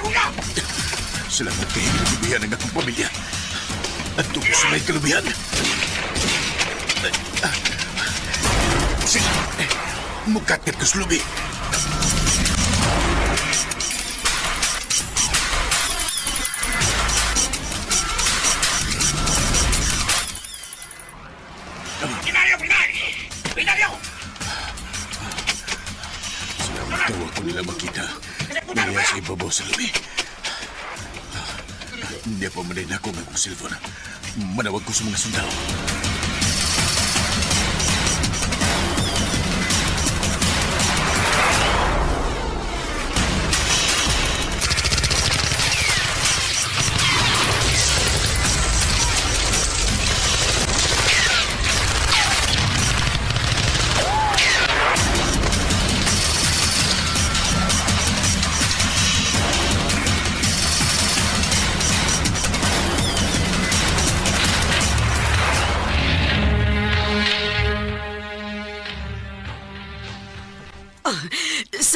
Salamat kayo nagibihan ng akong pamilya. At tungo sa may kalubihan. Sige, mukatip ko sa lubi. Pinaryo! Pinaryo! Salamat daw ako nila makita. Nariya sa ibabaw sa lubi. Hindi pa manin ako ng akong cellphone. Manawag ko sa mga sundalo.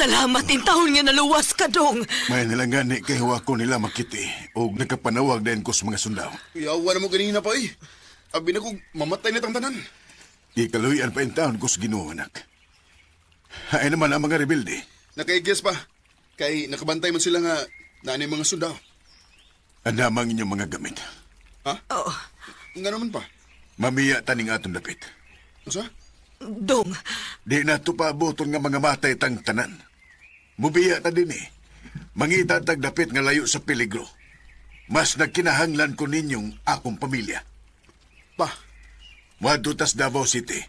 Salamat in taon nga naluwas ka, Dong. May nalangani kay ko nila makiti o nagkapanawag din ko sa mga sundao. Yawa na mo ganina pa eh. Abi na kong mamatay na tang tanan. Ikaluyan pa in taon ko sa Ginoo, anak. Ay naman ang mga rebelde. Nakaigis pa. Kay nakabantay man sila nga naanay mga sundao. Andamang inyong mga gamit. Ha? Oo. Nga naman pa. Mamiya taning atong dapit. Asa? Dong. Di na ito paaboton nga mga matay tang tanan. Mubiya ta din eh. Mangita tag dapit nga layo sa peligro. Mas nagkinahanglan ko ninyong akong pamilya. Pa? Wadto tas Davao City.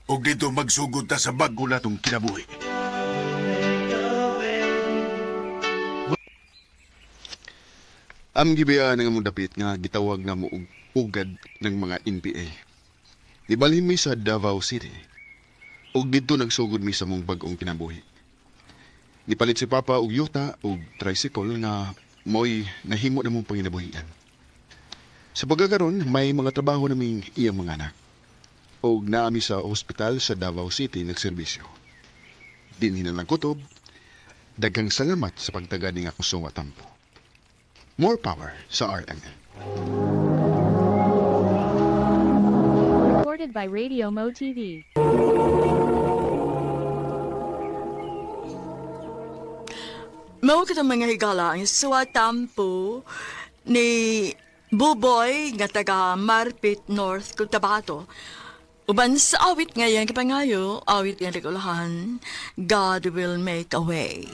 O dito magsugod ta sa bago natong kinabuhi. Am gibiyaan nga mong dapit nga gitawag nga mo og ugad ng mga NPA. Ibalhin mi sa Davao City. Og dito nagsugod mi sa mong bagong kinabuhi. Nipalit si Papa og yuta og tricycle nga mo'y nahimo na mong panginabuhian. Sa pagkakaroon, may mga trabaho naming iyang mga anak. Og naami sa ospital sa Davao City nagserbisyo. Dinhi na lang kutob, daghang salamat sa pagtagani nga akong tampo. More power sa RMN. Recorded by Radio Mo TV. Mao kita mga higala ang suwatampo ni Buboy nga taga Marpit North, Cotabato. Uban sa awit ngayon kapangayo, awit nga regulahan, God will make a way.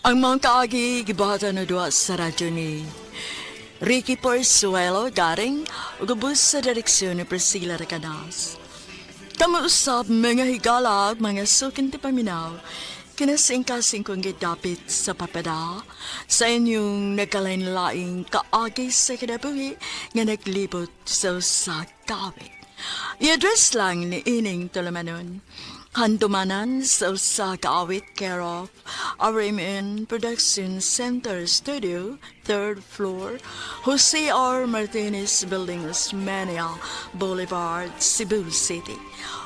Ang mga kaagi gibata na doon sa radyo ni Ricky Porzuelo garing ugubos sa direksyon ni Priscilla Recanas. Kamuusap mga higala mga sukin ti paminaw, kinasingkasing kong gidapit sa papada sa inyong nagkalain-laing kaagi sa kinabuhi nga naglibot sa kawit. I-address lang ni Ining Tolomanon. Handumanan sa usa ka awit care of RMN Production Center Studio, 3rd floor, Jose R. Martinez Building, Osmeña Boulevard, Cebu City.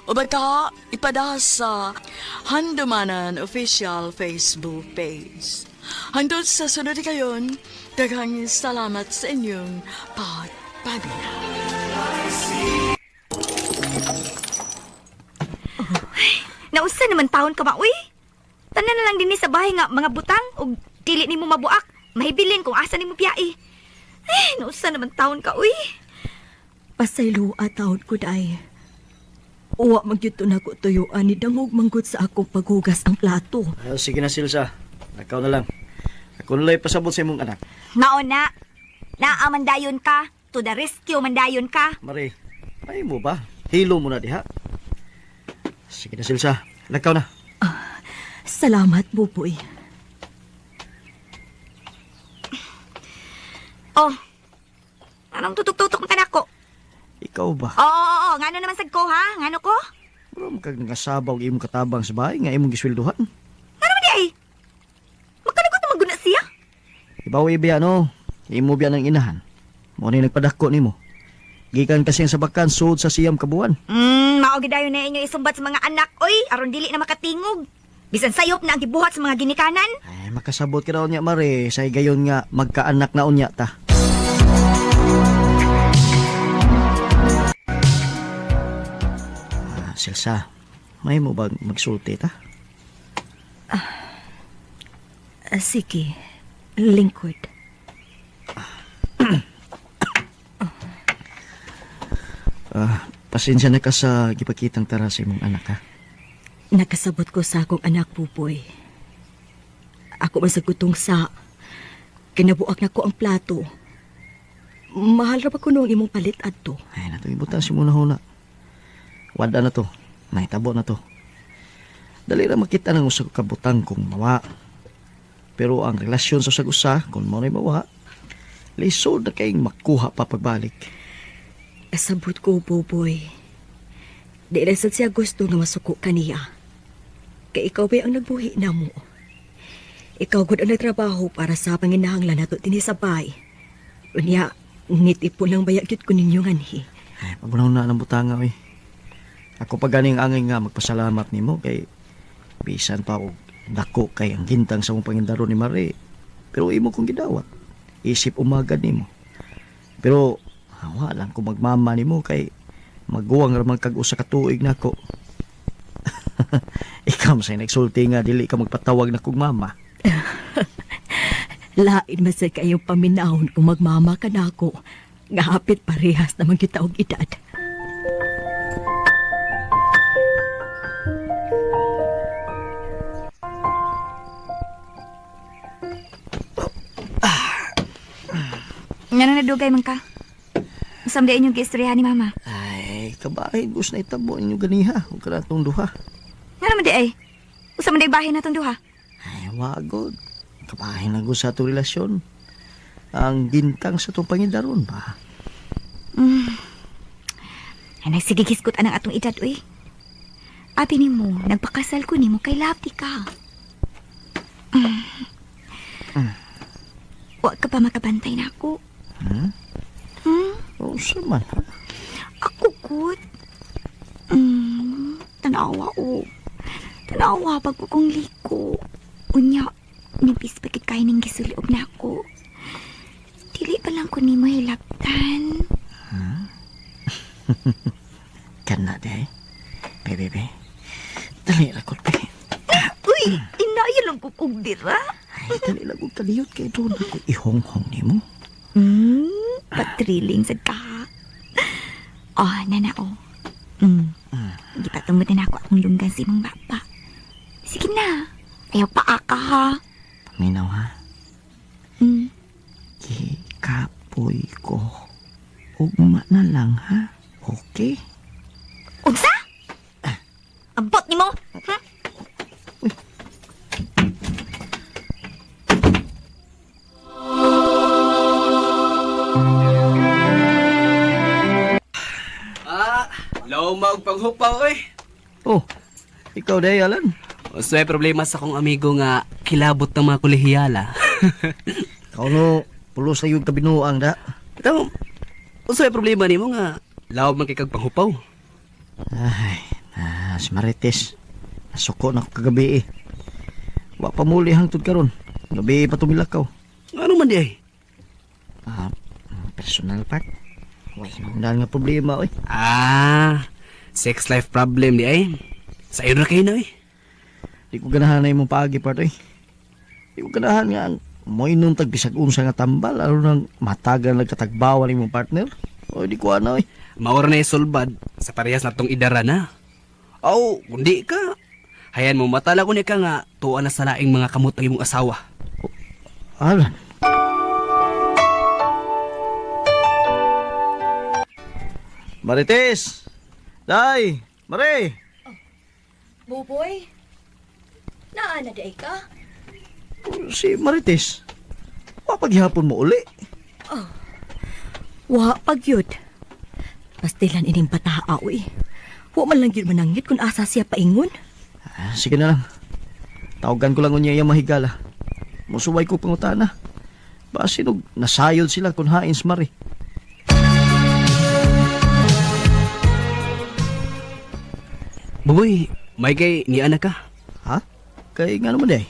O baka ipada sa Handumanan Official Facebook page. Hangtod sa sunod kayon, Daghang salamat sa inyong pagpaminaw. Nausa naman taon ka ba, uy? Tanan na lang din sa bahay nga mga butang o dili ni mo mabuak. Mahibilin kung asa ni mo piyai. Nausa naman taon ka, uy. Pasaylo at taon ko day. Uwa magyuto na ko tuyuan ni dangog manggod sa akong paghugas ang plato. Sige na, Silsa. Nakaw na lang. Ako nalay pasabot sa imong anak. Naona, naamandayon ka. To the rescue, mandayon ka. Mari, ay mo ba? Hilo mo na diha. Sige na, Silsa. Nakaw na. Salamat, Buboy. Oh, anong tutok-tutok ka na ko? Ikaw ba? Oo, ngano naman sad ko, ha? Ngano ko? Bro, kag nangasabaw imong katabang sa bahay nga imong gisweldohan. Ngano man di ay? Magkanagot na maguna siya? Ibawi biya no. Imo biya ng inahan. Mo ni nagpadako nimo. Gikan kasi sa bakan sud sa siyam kabuan. Maogi dayon na inyo isumbat sa mga anak, oy, aron dili na makatingog. Bisan sayop na ang gibuhat sa mga ginikanan. Ay, makasabot ka raw niya, Mare. Say gayon nga magkaanak na unya ta. Silsa, may mo ba magsulti ta? Sige, lingkod. Pasensya na ka sa gipakitang tara sa imong anak, ha? Nakasabot ko sa akong anak, Buboy. Ako man sa gutong sa kinabuak na ko ang plato. Mahal ra ba ko nung imong palit adto? Ay, nato ibutan si muna huna. Wada na to. May tabo na to. Dali ra makita ng usa ka kabutang kung mawa. Pero ang relasyon sa usag-usa, kung mo na mawa, lisod na kayong makuha pa pagbalik. Kasabot ko, Buboy. Di na sad siya gusto nga masuko kaniya. Kay ikaw ba ang nagbuhi na mo? Ikaw gud ang nagtrabaho para sa panginahanglan nato dinhi sa bay. Unya, nitipon lang bayag gyud ko ninyo nganhi. Ay, pagunaw na ng butanga, oy. Ako pa ganing angay nga magpasalamat nimo kay bisan pa og dako kay ang gintang sa mong pangindaro ni Mare. Pero imo kong gidawat. Isip umagad nimo. Pero hawa lang ko magmama nimo kay maguwang ramang kag usa ka tuig nako. Ikaw say nagsulti nga dili ka magpatawag na kog mama. Lain man sa kayong paminahon kung magmama ka na ako. Nga hapit parehas naman kita og edad. Nga na nadugay man ka. Masamday inyong giistoryahan ni Mama. Ay, kabahin gusto na itabo inyo ganiha. Huwag ka na itong duha. Nga naman di ay. Usa man day bahay na itong duha. Ay, wagod. Kabahin na gusto sa itong relasyon. Ang gintang sa itong pangindaron ba? Ay, nagsigigiskot ang atong edad, uy. Abi ni mo, nagpakasal ko ni mo kay Lapti ka. Huwag ka pa makabantay na ako. Oo, saman, ha? Ako, good. Tanawa, o. Tanawa, pag kong liko. Unya, nipis pagkit kayo ng gisuliog na ako. Dili pa lang ko ni mo hilaptan. Kana, de. Bebe. Dali, lakot, be. Uy, inaya lang ko kong dira. Ay, dali, lakot kaliyot kay doon ako ihong-hong ni mo. Patriling sa ka. Oh, nana, oh. Hindi pa tumutin ako akong lunggan si mong baba. Sige na. Ayaw pa aka, ha? Paminaw, ha? Kikapoy ko. Ugma na lang, ha? Okay? Unsa? Abot ni mo, ha? Laumag paghupaw eh. Oh, ikaw day, Alan. Usay problema sa akong amigo nga kilabot ng mga kolehiyala. Ikaw no, pulos na yung kabinuang da. Ito, usay problema ni mo nga laom man kay kag panghupaw. Ay, si Marites. Nasuko na ako kagabi eh. Wa pa muli hangtod karon. Gabi pa tumilakaw. Ano man di ay? personal part. Way nang nga problema oy. Sex life problem di ay. Sa iyo na kayo na eh. Di ko ganahan na imong paagi part oy. Di ko ganahan nga ang mo'y nung tagbisag unsa nga tambal aron nang matagan nagkatagbawan imong partner. O di ko ano oy. Maura na isulbad sa parehas na tong idara na. Aw, kundi ka. Hayan mo matala ko ni ka nga tuwa na sa laing mga kamot ang imong asawa. Alan. Marites! Day! Mare! Buboy? Naana day ka? Si Marites. Papaghihapon mo uli. Wa pagyud. Pastilan ining bataa oy. Wa man lang gyud manangit kung asa siya paingon. Sige na lang. Tawagan ko lang unya yung mahigala. Musuway ko pangutana. Basin og nasayod sila kung hain si Mari. Buboy, may kay ni anak ka. Ha? Kay nga naman day?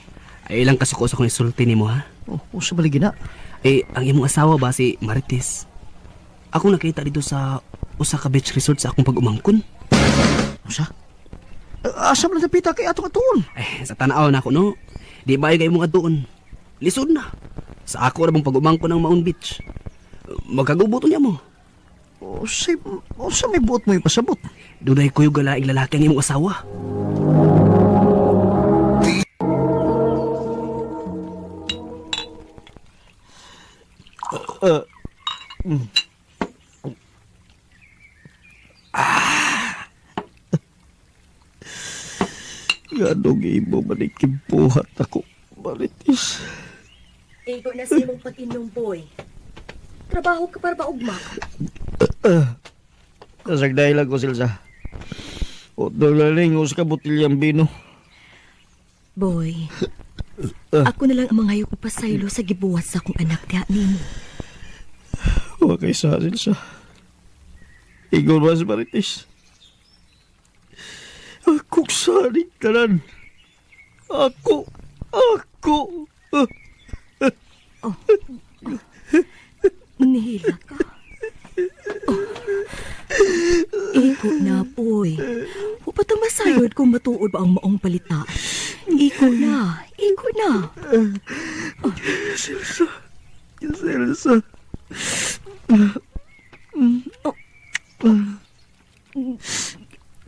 Ay ilang kasuko sa kong isulti ni mo ha? Sa baligi na. Ang imong asawa ba si Marites? Ako nakita dito sa usa ka beach resort sa akong pag-umangkon. Usa? Asa man napita kay atong atuon? Sa tanaw na ako no. Di ba kay mong atuon? Lisod na. Sa ako ra bang pag-umangkon ng Maun Beach. Magkagubuto niya mo. Sa may buot mo ipasabot? Dunay ko yung galaing lalaki ang imong asawa. Ganong imo manikimpuhat ako, Marites. Igo na sa imong pag-inom, boy. Trabaho ka para ba ugma? Nasagday lang ko, Silsa. O dalaling us ka botilyang bino. Boy, ako na lang ang mangayo ko pasaylo sa gibuhat sa akong anak niya nimo. Huwag kay sa, Silsa. Igo ba si Marites? Ako saring tanan. Ako. Nihila ka. Iko na, boy. Upatang masayod kung matuod ba ang maong palita. Iko na. Silsa.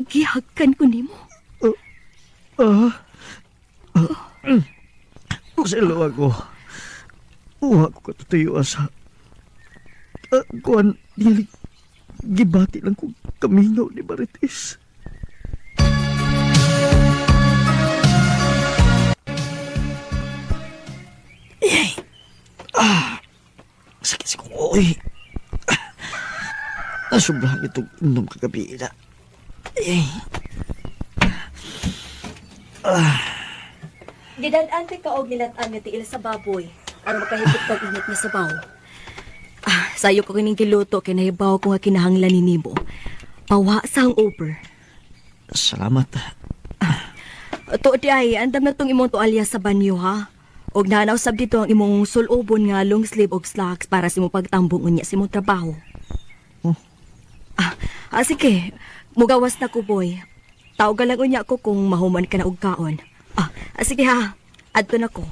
Gihagkan ko nimo. Silo ako. Uwa ko katutuyuan sa... Kuan, gibati lang kong kamingaw ni Marites. Sakit si Kukoy. Nasubrahan itong inom kagabi na. Gidan-an ka og nilat-an nga tiil sa baboy. Aron makahigit pag-init nga sabaw. Sayo ko kining giluto kay nahibaw ko nga kinahanglan ni nimo. Pawa sa hangover. Salamat. To di ay andam na tong imong tualya sa banyo ha. Og nanaw sab dito ang imong sulobon nga long sleeve og slacks para sa imong pagtambong unya sa imong trabaho. Sige. Mugawas na ko, boy. Tawag lang unya ko kung mahuman ka na og kaon. Sige ha. Adto na ko.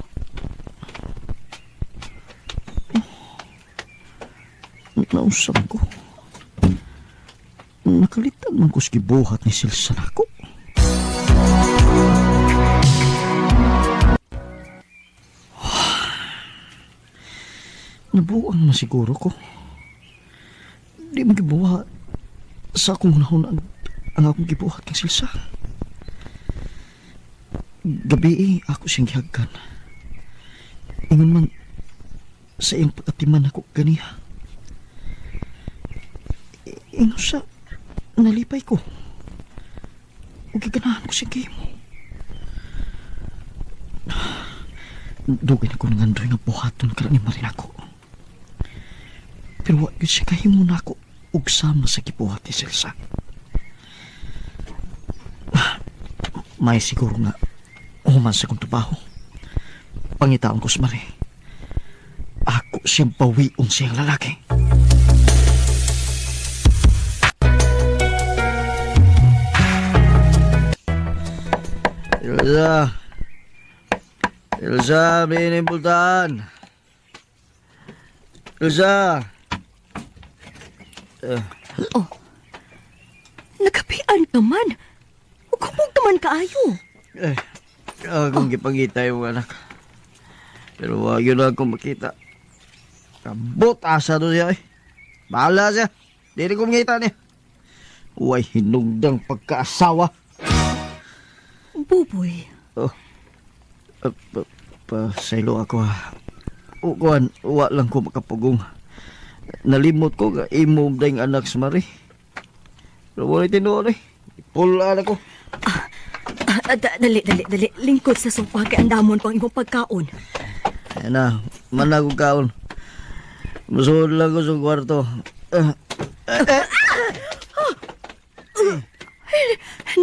Nausap ko. Nakalitan man ko sa gibuhat ni Silsa nako. Nabuang na siguro ko. Di man gibuhat sa akong hunahon ang akong gibuhat kang Silsa. Gabi ako siyang gihagkan. Ingon man sa iyong pagkatiman ako ganiha. Ingon sa nalipay ko. O giganahan ko siya kayo mo. Dugay na ko nangandoy nga buhaton ka ni Marin ako. Pero wag yun siya kayo mo na ako ugsama sa kibuhat ni Silsa. May siguro nga human sa kong trabaho. Pangitaon ko sa Marin. Ako siyang pawion siyang lalaki. Elsa. Elsa, may inimpultahan. Elsa. Oh. Nagapian ka man. Huwag naman kaayo. Akong gipangita yung anak. Pero wag yun akong makita. Kabot asa doon siya eh. Bahala siya. Di rin ko makita niya. Huwag hinugdang pagkaasawa. Buboy. Oh. Pasaylo ako ha. Ukuan, uwa lang ko makapugong. Nalimot ko nga imom dahing anak sa Mari. Pero wala tinuon eh. Pula na ko. Dali. Lingkod sa sopa kay andamon pang imong pagkaon. Ayan na, managog kaon. Musuod lang ko sa kwarto.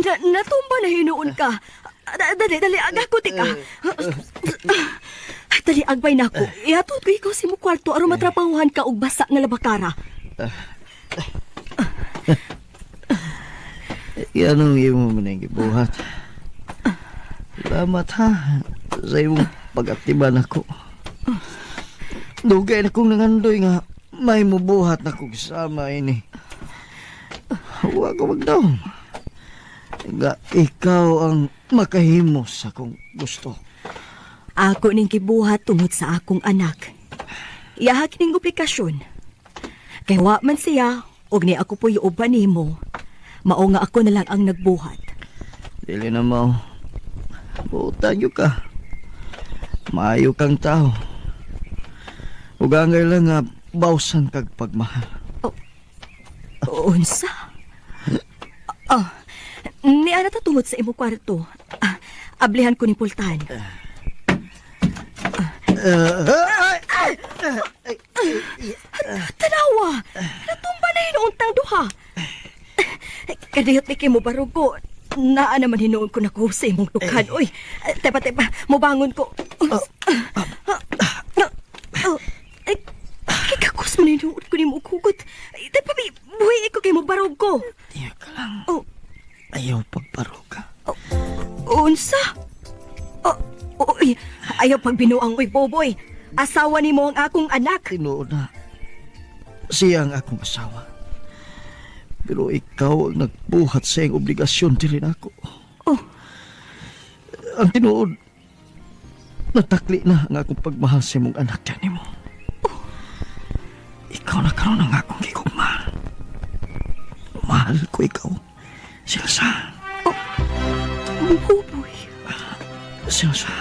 Natumba na hinuon ka. Dali, agako tika. Dali, agbay na ako. Ihatod ko ikaw si mo kwarto aron matrapahuhan ka og basa nga labakara. Yan ang imo man ang gibuhat. Salamat ha sa imong pag-aktiban ako. Dugay na kong nangandoy nga may mubuhat na kong sama ini. Huwag ko magdaw. Nga ikaw ang makahimos sa akong gusto. Ako ning kibuhat tungod sa akong anak. Iyaha kining oblikasyon. Kay wa man siya, og ni ako po yuuban nimo. Mao nga ako na lang ang nagbuhat. Dili na mo. Butan ka. Maayo kang tao. Ug angay lang nga bawsan kag pagmahal. Unsa? Ni ana ta tungod sa imong kwarto. Ablihan ko ni pultahan. Tanawa! Natumba na hinuuntang duha. Kadayot ni mo barog ko. Naa naman hinuon ko na ko sa imong tukan. Uy, tepa, mubangon ko. Kikakos mo na hinuon ko ni mo kugot. Tepa, buhay ko kay mo barog ko. Tiya ka lang. Ayaw pagbarog ka. Unsa? Uy, ayaw pagbinuang uy, Boboy. Asawa ni mo ang akong anak. Tinuod na. Siya ang akong asawa. Pero ikaw ang nagbuhat sa iyong obligasyon, dili na ako. Ang tinuod, natakli na ang akong pagmahal sa imong anak yan mo. Ikaw na karoon ang akong gigugma. Mahal ko ikaw, Silsa. Buboy. Silsa.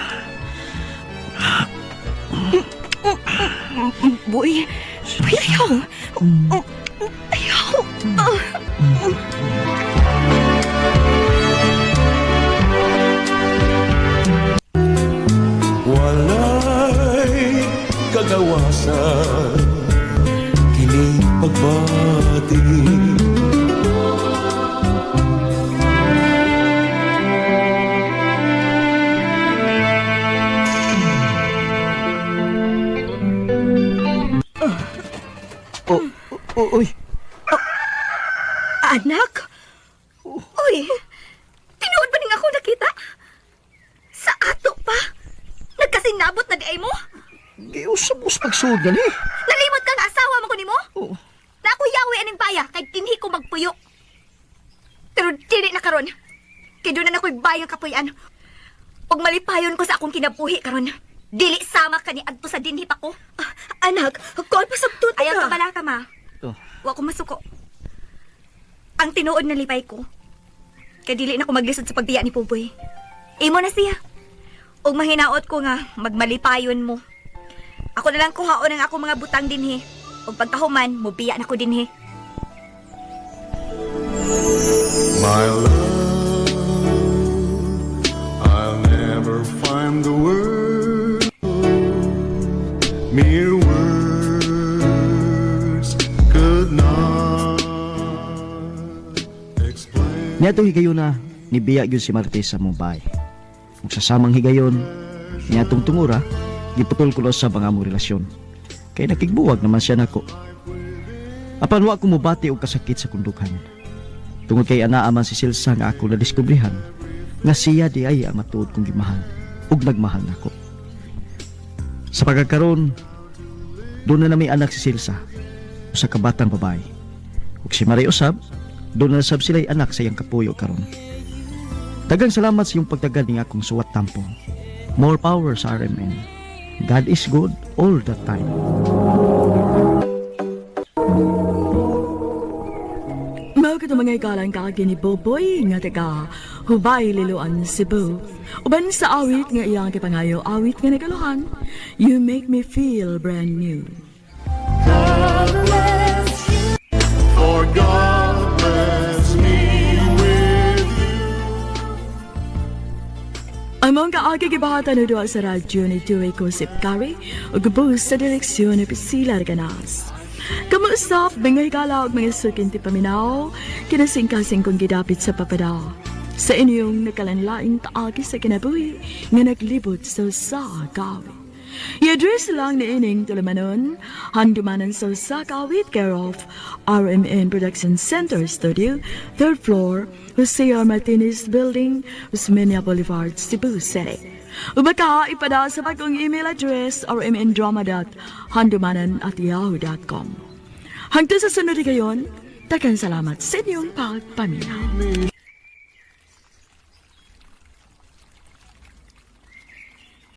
Boy, ayaw. Ayaw. Walay kagawasan kini pagbati. Uy. Anak? Uy, tinuod ba ning ako nakita? Sa ato pa? Nagkasinabot na di ay mo? Giusap-us pagsuod gani. Nalimot ka nga asawa mo ko ni mo? Na ako yawi aning baya kay dinhi ko magpuyo. Pero dili na karon. Kay doon na ako'y bayang kapuyan. Pag malipayon ko sa akong kinabuhi karon, dili sama ka ni adto sa dinhi pa ko. Anak, kuan pa sabtut ka. Ayaw ka bala ka, ma. Wa ko masuko. Ang tinuod na lipay ko. Kay dili na ko maglisod sa pagbiya ni Puboy. Imo na siya. Og mahinaot ko nga magmalipayon mo. Ako na lang kuhaon ang ako mga butang dinhi. Og pagkahuman, mubiya na ko dinhi. My love, I'll never find the word. Mere words could not explain. Niya itong higayon na nibiya yun si Martes sa Mumbai. Kung sasamang higayon, niya itong tungura, giputol ko lang sa mga among relasyon. Kaya nakigbuwag naman siya nako. Apan wa ko mubati og kasakit sa kundukan. Tungod kay anaa man si Silsa nga ako na diskubrihan, nga siya di ay ang matuod kong gimahal ug nagmahal nako. Sa pagkakaroon, doon na may anak si Silsa, usa ka batang babae. Ug si Marie usab, doon na sab sila'y anak sa iyang kapuyo karon. Daghang salamat sa iyong pagtagad ning akong suwat tampong. More power sa RMN. God is good all the time. Mao ka mga ikalang kaagi ni Boboy nga taga Hubay, Liloan, Cebu. Uban sa awit nga iyang kipangayo, awit nga nagaluhan, You Make Me Feel Brand New. For God bless me with you. Among kaagi gibahatan na doon sa radyo ni Joey Kosip Kari o gubos sa direksyon ni Priscilla Arganas. Kamuusap, bingay kala og mga sukin ti paminaw, kinasing-kasing kong gidapit sa papada. Sa inyong nakalanlaing taagi sa kinabuhi nga naglibot sa kawit. I-address lang ni ining tulumanon, handumanan sa kawit care of RMN Production Center Studio, 3rd floor, Jose R. Martinez Building, Usmeña Boulevard, Cebu City. Ubaka ipada sa bagong email address rmndrama.handumanan@yahoo.com. Hangtod sa sunod gayon, daghang salamat sa inyong pagpaminaw.